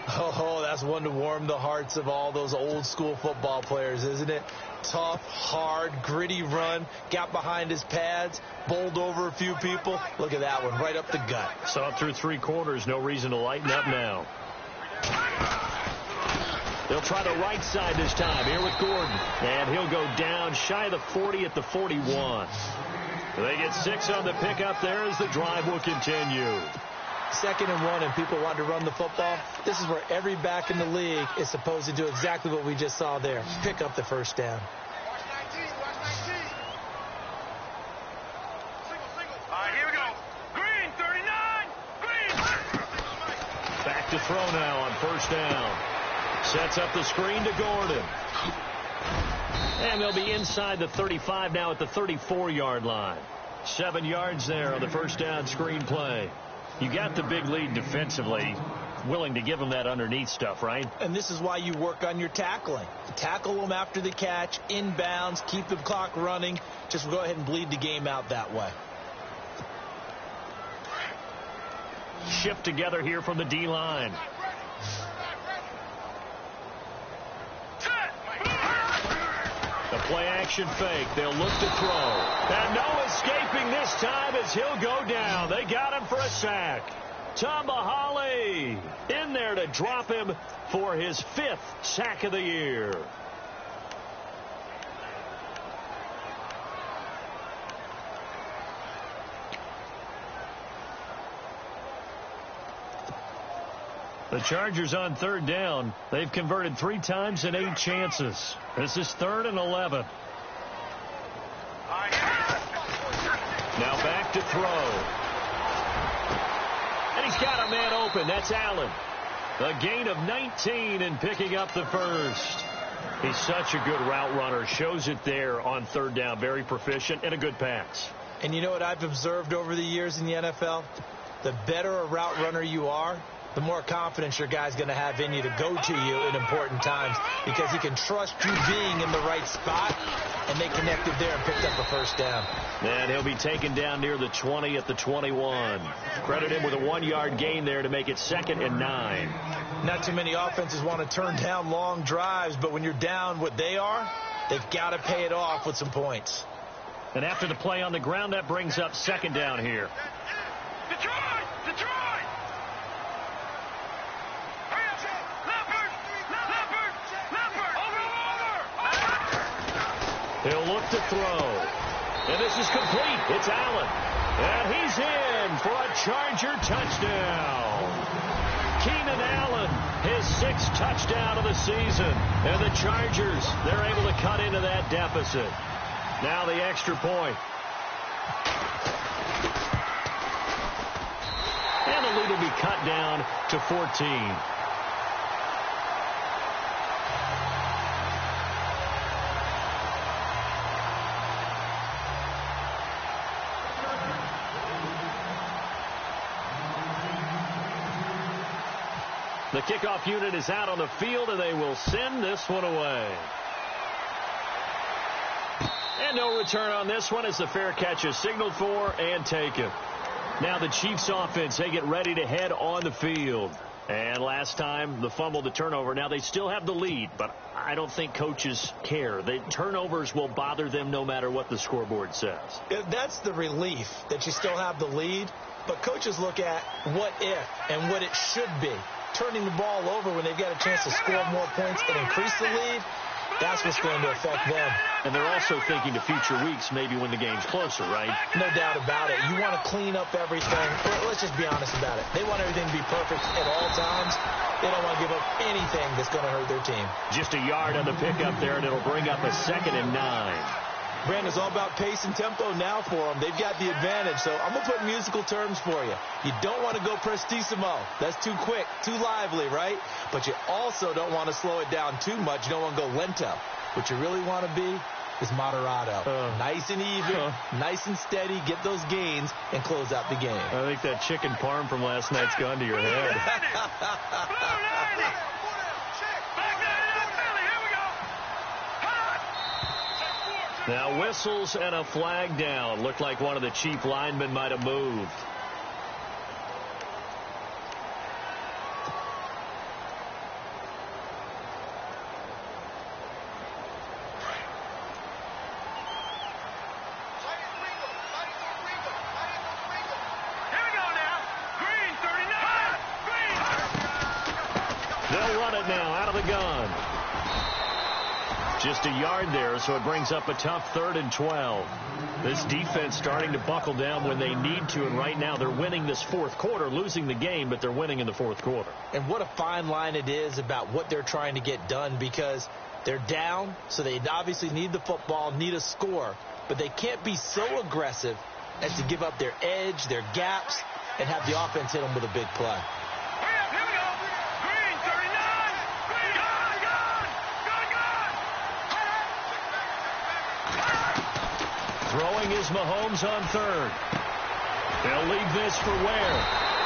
Oh, that's one to warm the hearts of all those old school football players, isn't it? Tough, hard, gritty run. Got behind his pads, bowled over a few people. Look at that one, right up the gut. Saw it through 3 quarters. No reason to lighten up now. They'll try the right side this time here with Gordon. And he'll go down shy of the 40 at the 41. They get 6 on the pickup there as the drive will continue. 2nd and 1 and people want to run the football. This is where every back in the league is supposed to do exactly what we just saw there. Pick up the 1st down. Here we go. Green, 39. Green. Back to throw now on 1st down. Sets up the screen to Gordon. And they'll be inside the 35 now at the 34-yard line. 7 yards there on the 1st down screen play. You got the big lead defensively. Willing to give them that underneath stuff, right? And this is why you work on your tackling. Tackle them after the catch, inbounds, keep the clock running. Just go ahead and bleed the game out that way. Shift together here from the D-line. The play-action fake. They'll look to throw. And no escaping this time as he'll go down. They got him for a sack. Tomahali in there to drop him for his 5th sack of the year. The Chargers on 3rd down. They've converted 3 times in 8 chances. This is 3rd and 11. Now back to throw. And he's got a man open. That's Allen. A gain of 19 and picking up the 1st. He's such a good route runner. Shows it there on 3rd down. Very proficient and a good pass. And you know what I've observed over the years in the NFL? The better a route runner you are, the more confidence your guy's going to have in you to go to you in important times because he can trust you being in the right spot, and they connected there and picked up a 1st down. And he'll be taken down near the 20 at the 21. Credit him with a 1-yard gain there to make it 2nd and 9. Not too many offenses want to turn down long drives, but when you're down what they are, they've got to pay it off with some points. And after the play on the ground, that brings up 2nd down here. Detroit! Detroit! He'll look to throw. And this is complete. It's Allen. And he's in for a Charger touchdown. Keenan Allen, his 6th touchdown of the season. And the Chargers, they're able to cut into that deficit. Now the extra point. And the lead will be cut down to 14. The kickoff unit is out on the field, and they will send this one away. And no return on this one as the fair catch is signaled for and taken. Now the Chiefs offense, they get ready to head on the field. And last time, the fumble, the turnover. Now they still have the lead, but I don't think coaches care. The turnovers will bother them no matter what the scoreboard says. That's the relief that you still have the lead. But coaches look at what if and what it should be. Turning the ball over when they've got a chance to score more points and increase the lead, that's what's going to affect them. And they're also thinking to future weeks, maybe when the game's closer, right? No doubt about it. You want to clean up everything. Let's just be honest about it. They want everything to be perfect at all times. They don't want to give up anything that's going to hurt their team. Just a yard on the pickup there, and it'll bring up a 2nd and 9. Brandon, it's all about pace and tempo now for them. They've got the advantage, so I'm going to put musical terms for you. You don't want to go prestissimo. That's too quick, too lively, right? But you also don't want to slow it down too much. You don't want to go lento. What you really want to be is moderato. Nice and even, nice and steady, get those gains, and close out the game. I think that chicken parm from last night's gone to your head. Now whistles and a flag down. Looked like one of the Chief linemen might have moved. They'll run it now out of the gun. Just a yard there, so it brings up a tough 3rd and 12. This defense starting to buckle down when they need to, and right now they're winning this 4th quarter, losing the game, but they're winning in the 4th quarter. And what a fine line it is about what they're trying to get done, because they're down, so they obviously need the football, need a score, but they can't be so aggressive as to give up their edge, their gaps, and have the offense hit them with a big play. Throwing is Mahomes on 3rd. They'll leave this for Ware.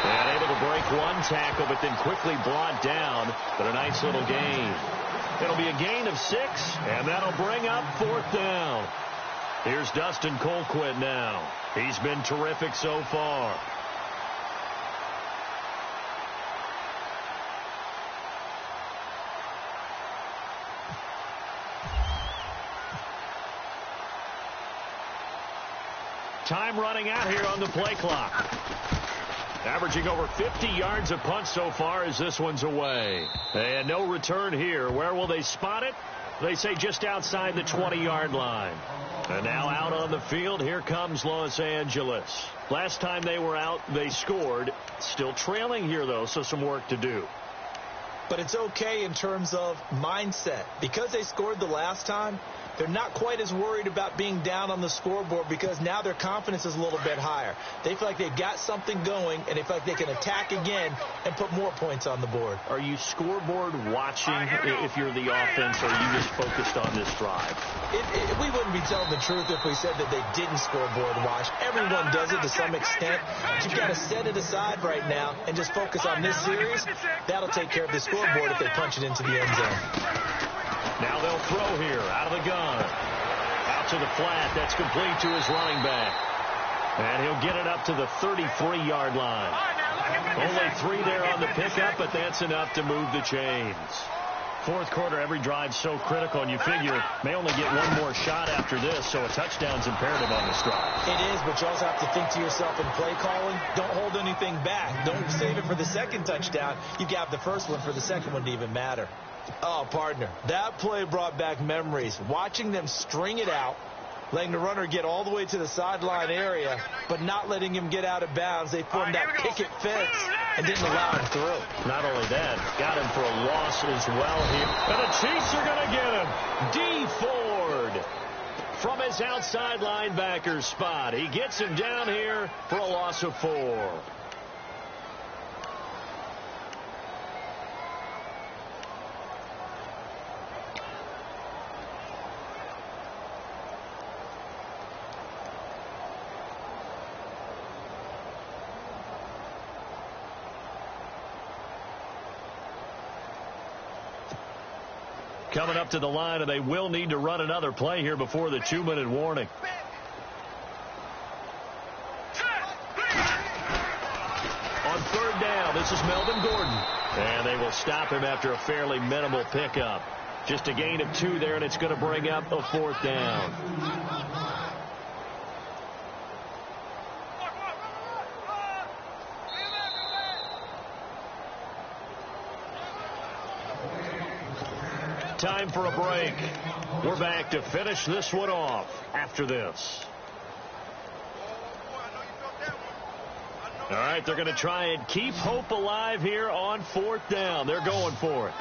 And able to break one tackle, but then quickly brought down. But a nice little gain. It'll be a gain of 6, and that'll bring up 4th down. Here's Dustin Colquitt now. He's been terrific so far. Time running out here on the play clock. Averaging over 50 yards a punt so far as this one's away. And no return here. Where will they spot it? They say just outside the 20-yard line. And now out on the field, here comes Los Angeles. Last time they were out, they scored. Still trailing here, though, so some work to do. But it's okay in terms of mindset. Because they scored the last time, they're not quite as worried about being down on the scoreboard because now their confidence is a little bit higher. They feel like they've got something going, and they feel like they can attack again and put more points on the board. Are you scoreboard watching if you're the offense, or are you just focused on this drive? We wouldn't be telling the truth if we said that they didn't scoreboard watch. Everyone does it to some extent. But you've got to set it aside right now and just focus on this series. That'll take care of the scoreboard if they punch it into the end zone. Now they'll throw here out of the gun. Out to the flat. That's complete to his running back. And he'll get it up to the 33-yard line. Only 3 there on the pickup, but that's enough to move the chains. 4th quarter, every drive's so critical, and you figure may only get one more shot after this, so a touchdown's imperative on this drive. It is, but you also have to think to yourself in play calling, don't hold anything back. Don't save it for the second touchdown. You got the first one for the second one to even matter. Oh, partner, that play brought back memories. Watching them string it out, letting the runner get all the way to the sideline area, but not letting him get out of bounds. They formed that picket fence and didn't allow him through. Not only that, got him for a loss as well here. And the Chiefs are going to get him. D. Ford from his outside linebacker spot. He gets him down here for a loss of 4. coming up to the line, and they will need to run another play here before the 2-minute warning. On third down, this is Melvin Gordon. And they will stop him after a fairly minimal pickup. Just a gain of 2 there, and it's going to bring up a 4th down. Time for a break. We're back to finish this one off after this. All right, they're going to try and keep hope alive here on 4th down. They're going for it.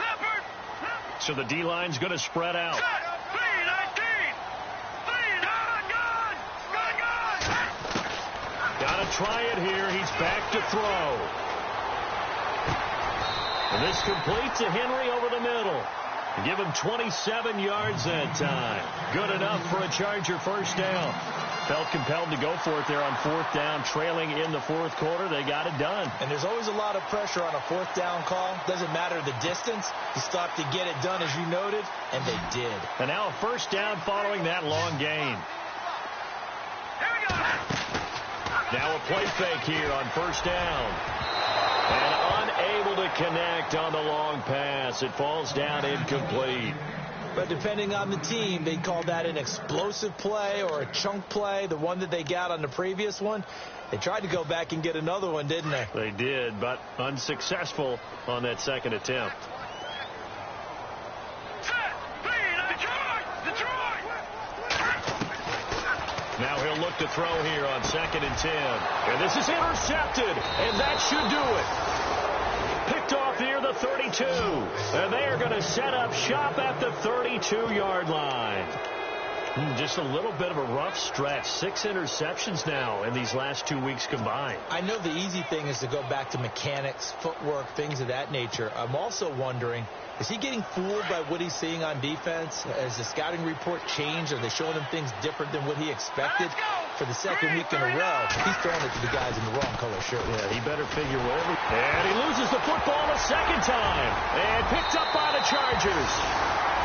So the D-line's going to spread out. Got to try it here. He's back to throw. And this completes a Henry over the middle. Give him 27 yards that time. Good enough for a Charger first down. Felt compelled to go for it there on 4th down, trailing in the 4th quarter. They got it done. And there's always a lot of pressure on a 4th down call. Doesn't matter the distance. You still have to get it done, as you noted, and they did. And now a first down following that long gain. Now a play fake here on first down. And unable to connect on the long pass. It falls down incomplete. But depending on the team, they call that an explosive play or a chunk play. The one that they got on the previous one, they tried to go back and get another one, didn't they? They did, but unsuccessful on that second attempt. Now he'll look to throw here on 2nd and 10. And this is intercepted, and that should do it. Picked off near the 32. And they are going to set up shop at the 32-yard line. Just a little bit of a rough stretch. 6 interceptions now in these last 2 weeks combined. I know the easy thing is to go back to mechanics, footwork, things of that nature. I'm also wondering, is he getting fooled by what he's seeing on defense? Has the scouting report changed? Are they showing him things different than what he expected? For the second week in a row, he's throwing it to the guys in the wrong color shirt. Yeah, he better figure whatever. And he loses the football a second time. And picked up by the Chargers.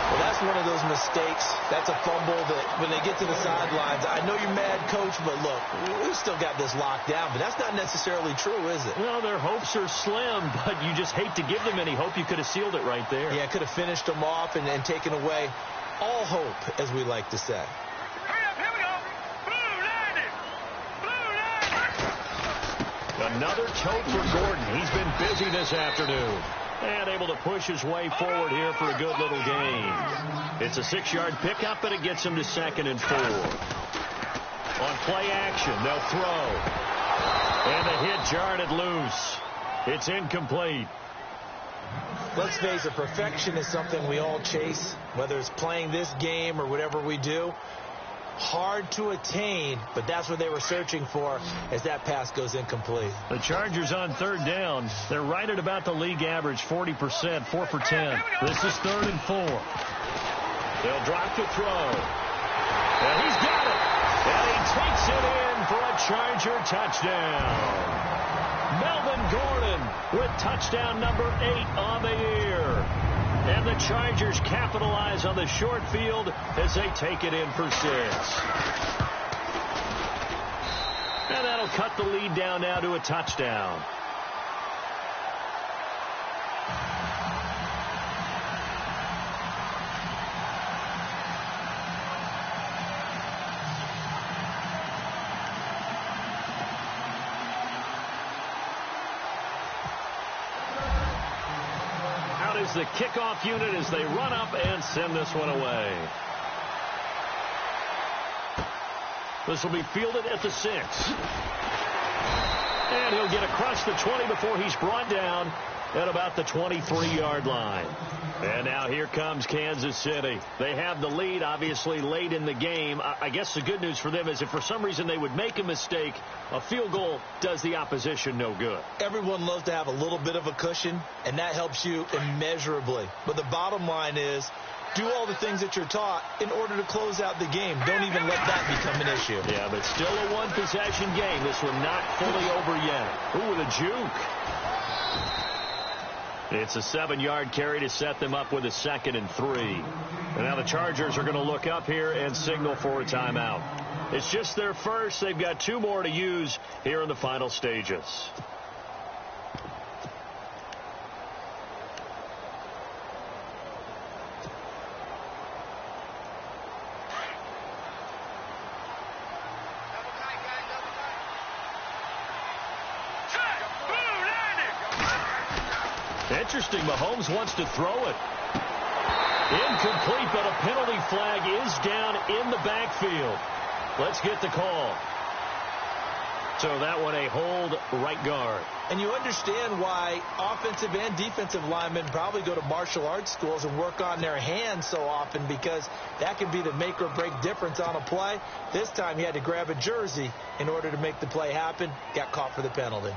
Well, that's one of those mistakes. That's a fumble that when they get to the sidelines, I know you're mad, Coach, but look, we still got this locked down. But that's not necessarily true, is it? Well, their hopes are slim, but you just hate to give them any hope. You could have sealed it right there. Yeah, could have finished them off and taken away all hope, as we like to say. Another tote for Gordon. He's been busy this afternoon. And able to push his way forward here for a good little gain. It's a 6-yard pickup, but it gets him to 2nd and 4. On play action, they'll throw. And the hit jarred it loose. It's incomplete. Let's face it, perfection is something we all chase, whether it's playing this game or whatever we do. Hard to attain, but that's what they were searching for as that pass goes incomplete. The Chargers on 3rd down. They're right at about the league average, 40%, 4 for 10. This is 3rd and 4. They'll drop to throw. And he's got it. And he takes it in for a Charger touchdown. Melvin Gordon with touchdown number 8 on the year. And the Chargers capitalize on the short field as they take it in for 6. And that'll cut the lead down now to a touchdown. The kickoff unit as they run up and send this one away. This will be fielded at the 6. And he'll get across the 20 before he's brought down at about the 23-yard line. And now here comes Kansas City. They have the lead, obviously, late in the game. I guess the good news for them is if for some reason they would make a mistake, a field goal does the opposition no good. Everyone loves to have a little bit of a cushion, and that helps you immeasurably. But the bottom line is, do all the things that you're taught in order to close out the game. Don't even let that become an issue. Yeah, but still a one-possession game. This one not fully over yet. Ooh, the juke. It's a 7-yard carry to set them up with a 2nd and 3. And now the Chargers are going to look up here and signal for a timeout. It's just their first. They've got 2 more to use here in the final stages. Interesting, Mahomes wants to throw it. Incomplete, but a penalty flag is down in the backfield. Let's get the call. So that one a hold right guard. And you understand why offensive and defensive linemen probably go to martial arts schools and work on their hands so often, because that can be the make or break difference on a play. This time he had to grab a jersey in order to make the play happen. Got caught for the penalty.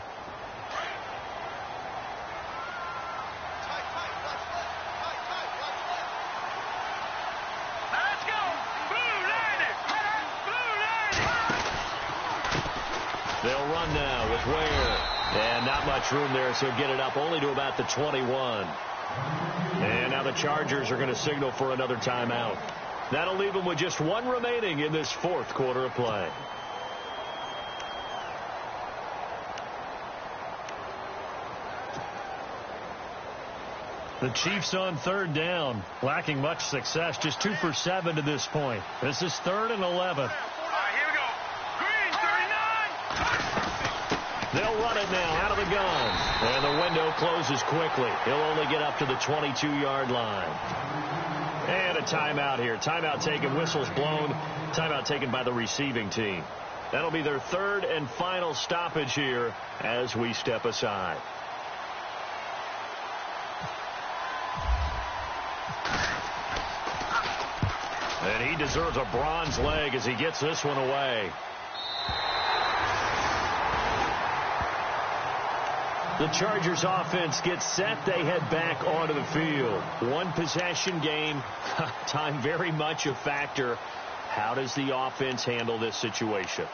They'll run now with Ware. And not much room there, so get it up only to about the 21. And now the Chargers are going to signal for another timeout. That'll leave them with just 1 remaining in this 4th quarter of play. The Chiefs on 3rd down, lacking much success, just 2 for 7 to this point. This is 3rd and 11. They'll run it now out of the gun. And the window closes quickly. He'll only get up to the 22-yard line. And a timeout here. Timeout taken, whistles blown. Timeout taken by the receiving team. That'll be their 3rd and final stoppage here as we step aside. And he deserves a bronze leg as he gets this one away. The Chargers offense gets set. They head back onto the field. 1 possession game. Time very much a factor. How does the offense handle this situation?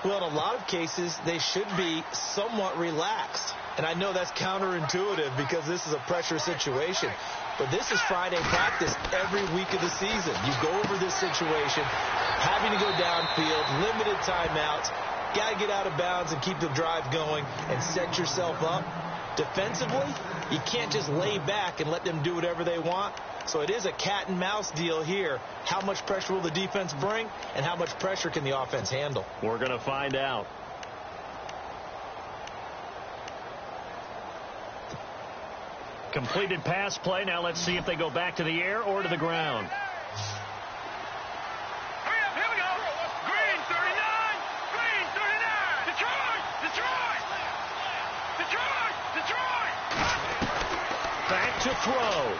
Well, in a lot of cases, they should be somewhat relaxed. And I know that's counterintuitive because this is a pressure situation. But this is Friday practice every week of the season. You go over this situation, having to go downfield, limited timeouts. Got to get out of bounds and keep the drive going and set yourself up. Defensively, you can't just lay back and let them do whatever they want. So it is a cat and mouse deal here. How much pressure will the defense bring, and how much pressure can the offense handle? We're going to find out. Completed pass play. Now let's see if they go back to the air or to the ground. Back to throw.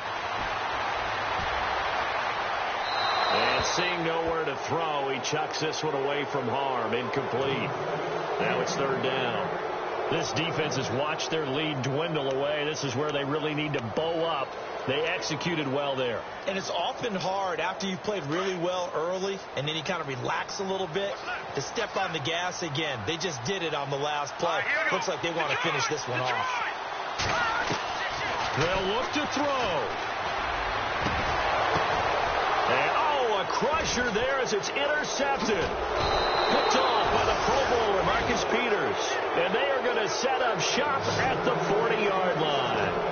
And seeing nowhere to throw, he chucks this one away from harm. Incomplete. Now it's 3rd down. This defense has watched their lead dwindle away. This is where they really need to bow up. They executed well there. And it's often hard after you've played really well early and then you kind of relax a little bit to step on the gas again. They just did it on the last play. Looks like they want to finish this one off. They'll look to throw. And, a crusher there as it's intercepted. Picked off by the Pro Bowler, Marcus Peters. And they are going to set up shop at the 40-yard line.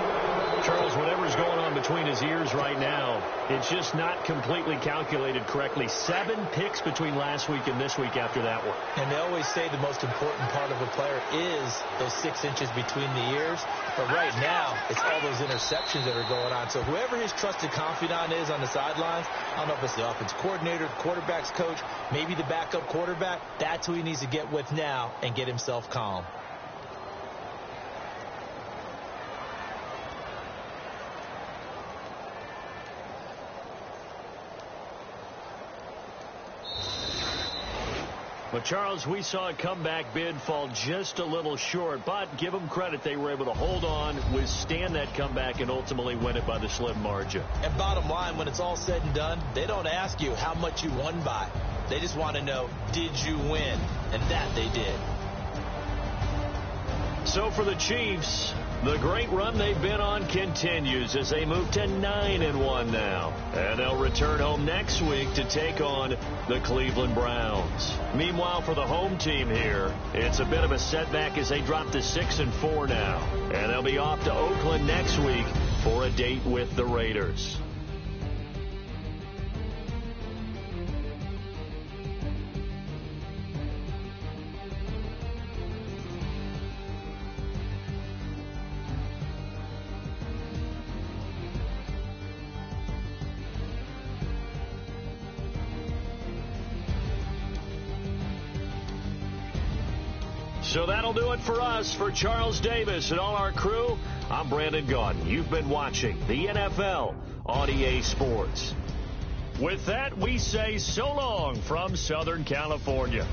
Charles, whatever's going on between his ears right now, it's just not completely calculated correctly. 7 picks between last week and this week after that one. And they always say the most important part of a player is those 6 inches between the ears. But right now, it's all those interceptions that are going on. So whoever his trusted confidant is on the sidelines, I don't know if it's the offense coordinator, the quarterback's coach, maybe the backup quarterback, that's who he needs to get with now and get himself calm. But, Charles, we saw a comeback bid fall just a little short, but give them credit. They were able to hold on, withstand that comeback, and ultimately win it by the slim margin. And bottom line, when it's all said and done, they don't ask you how much you won by. They just want to know, did you win? And that they did. So for the Chiefs, The great run they've been on continues as they move to 9-1 now. And they'll return home next week to take on the Cleveland Browns. Meanwhile, for the home team here, it's a bit of a setback as they drop to 6-4 now. And they'll be off to Oakland next week for a date with the Raiders. So that'll do it for us. For Charles Davis and all our crew, I'm Brandon Gaudin. You've been watching the NFL on EA Sports. With that, we say so long from Southern California.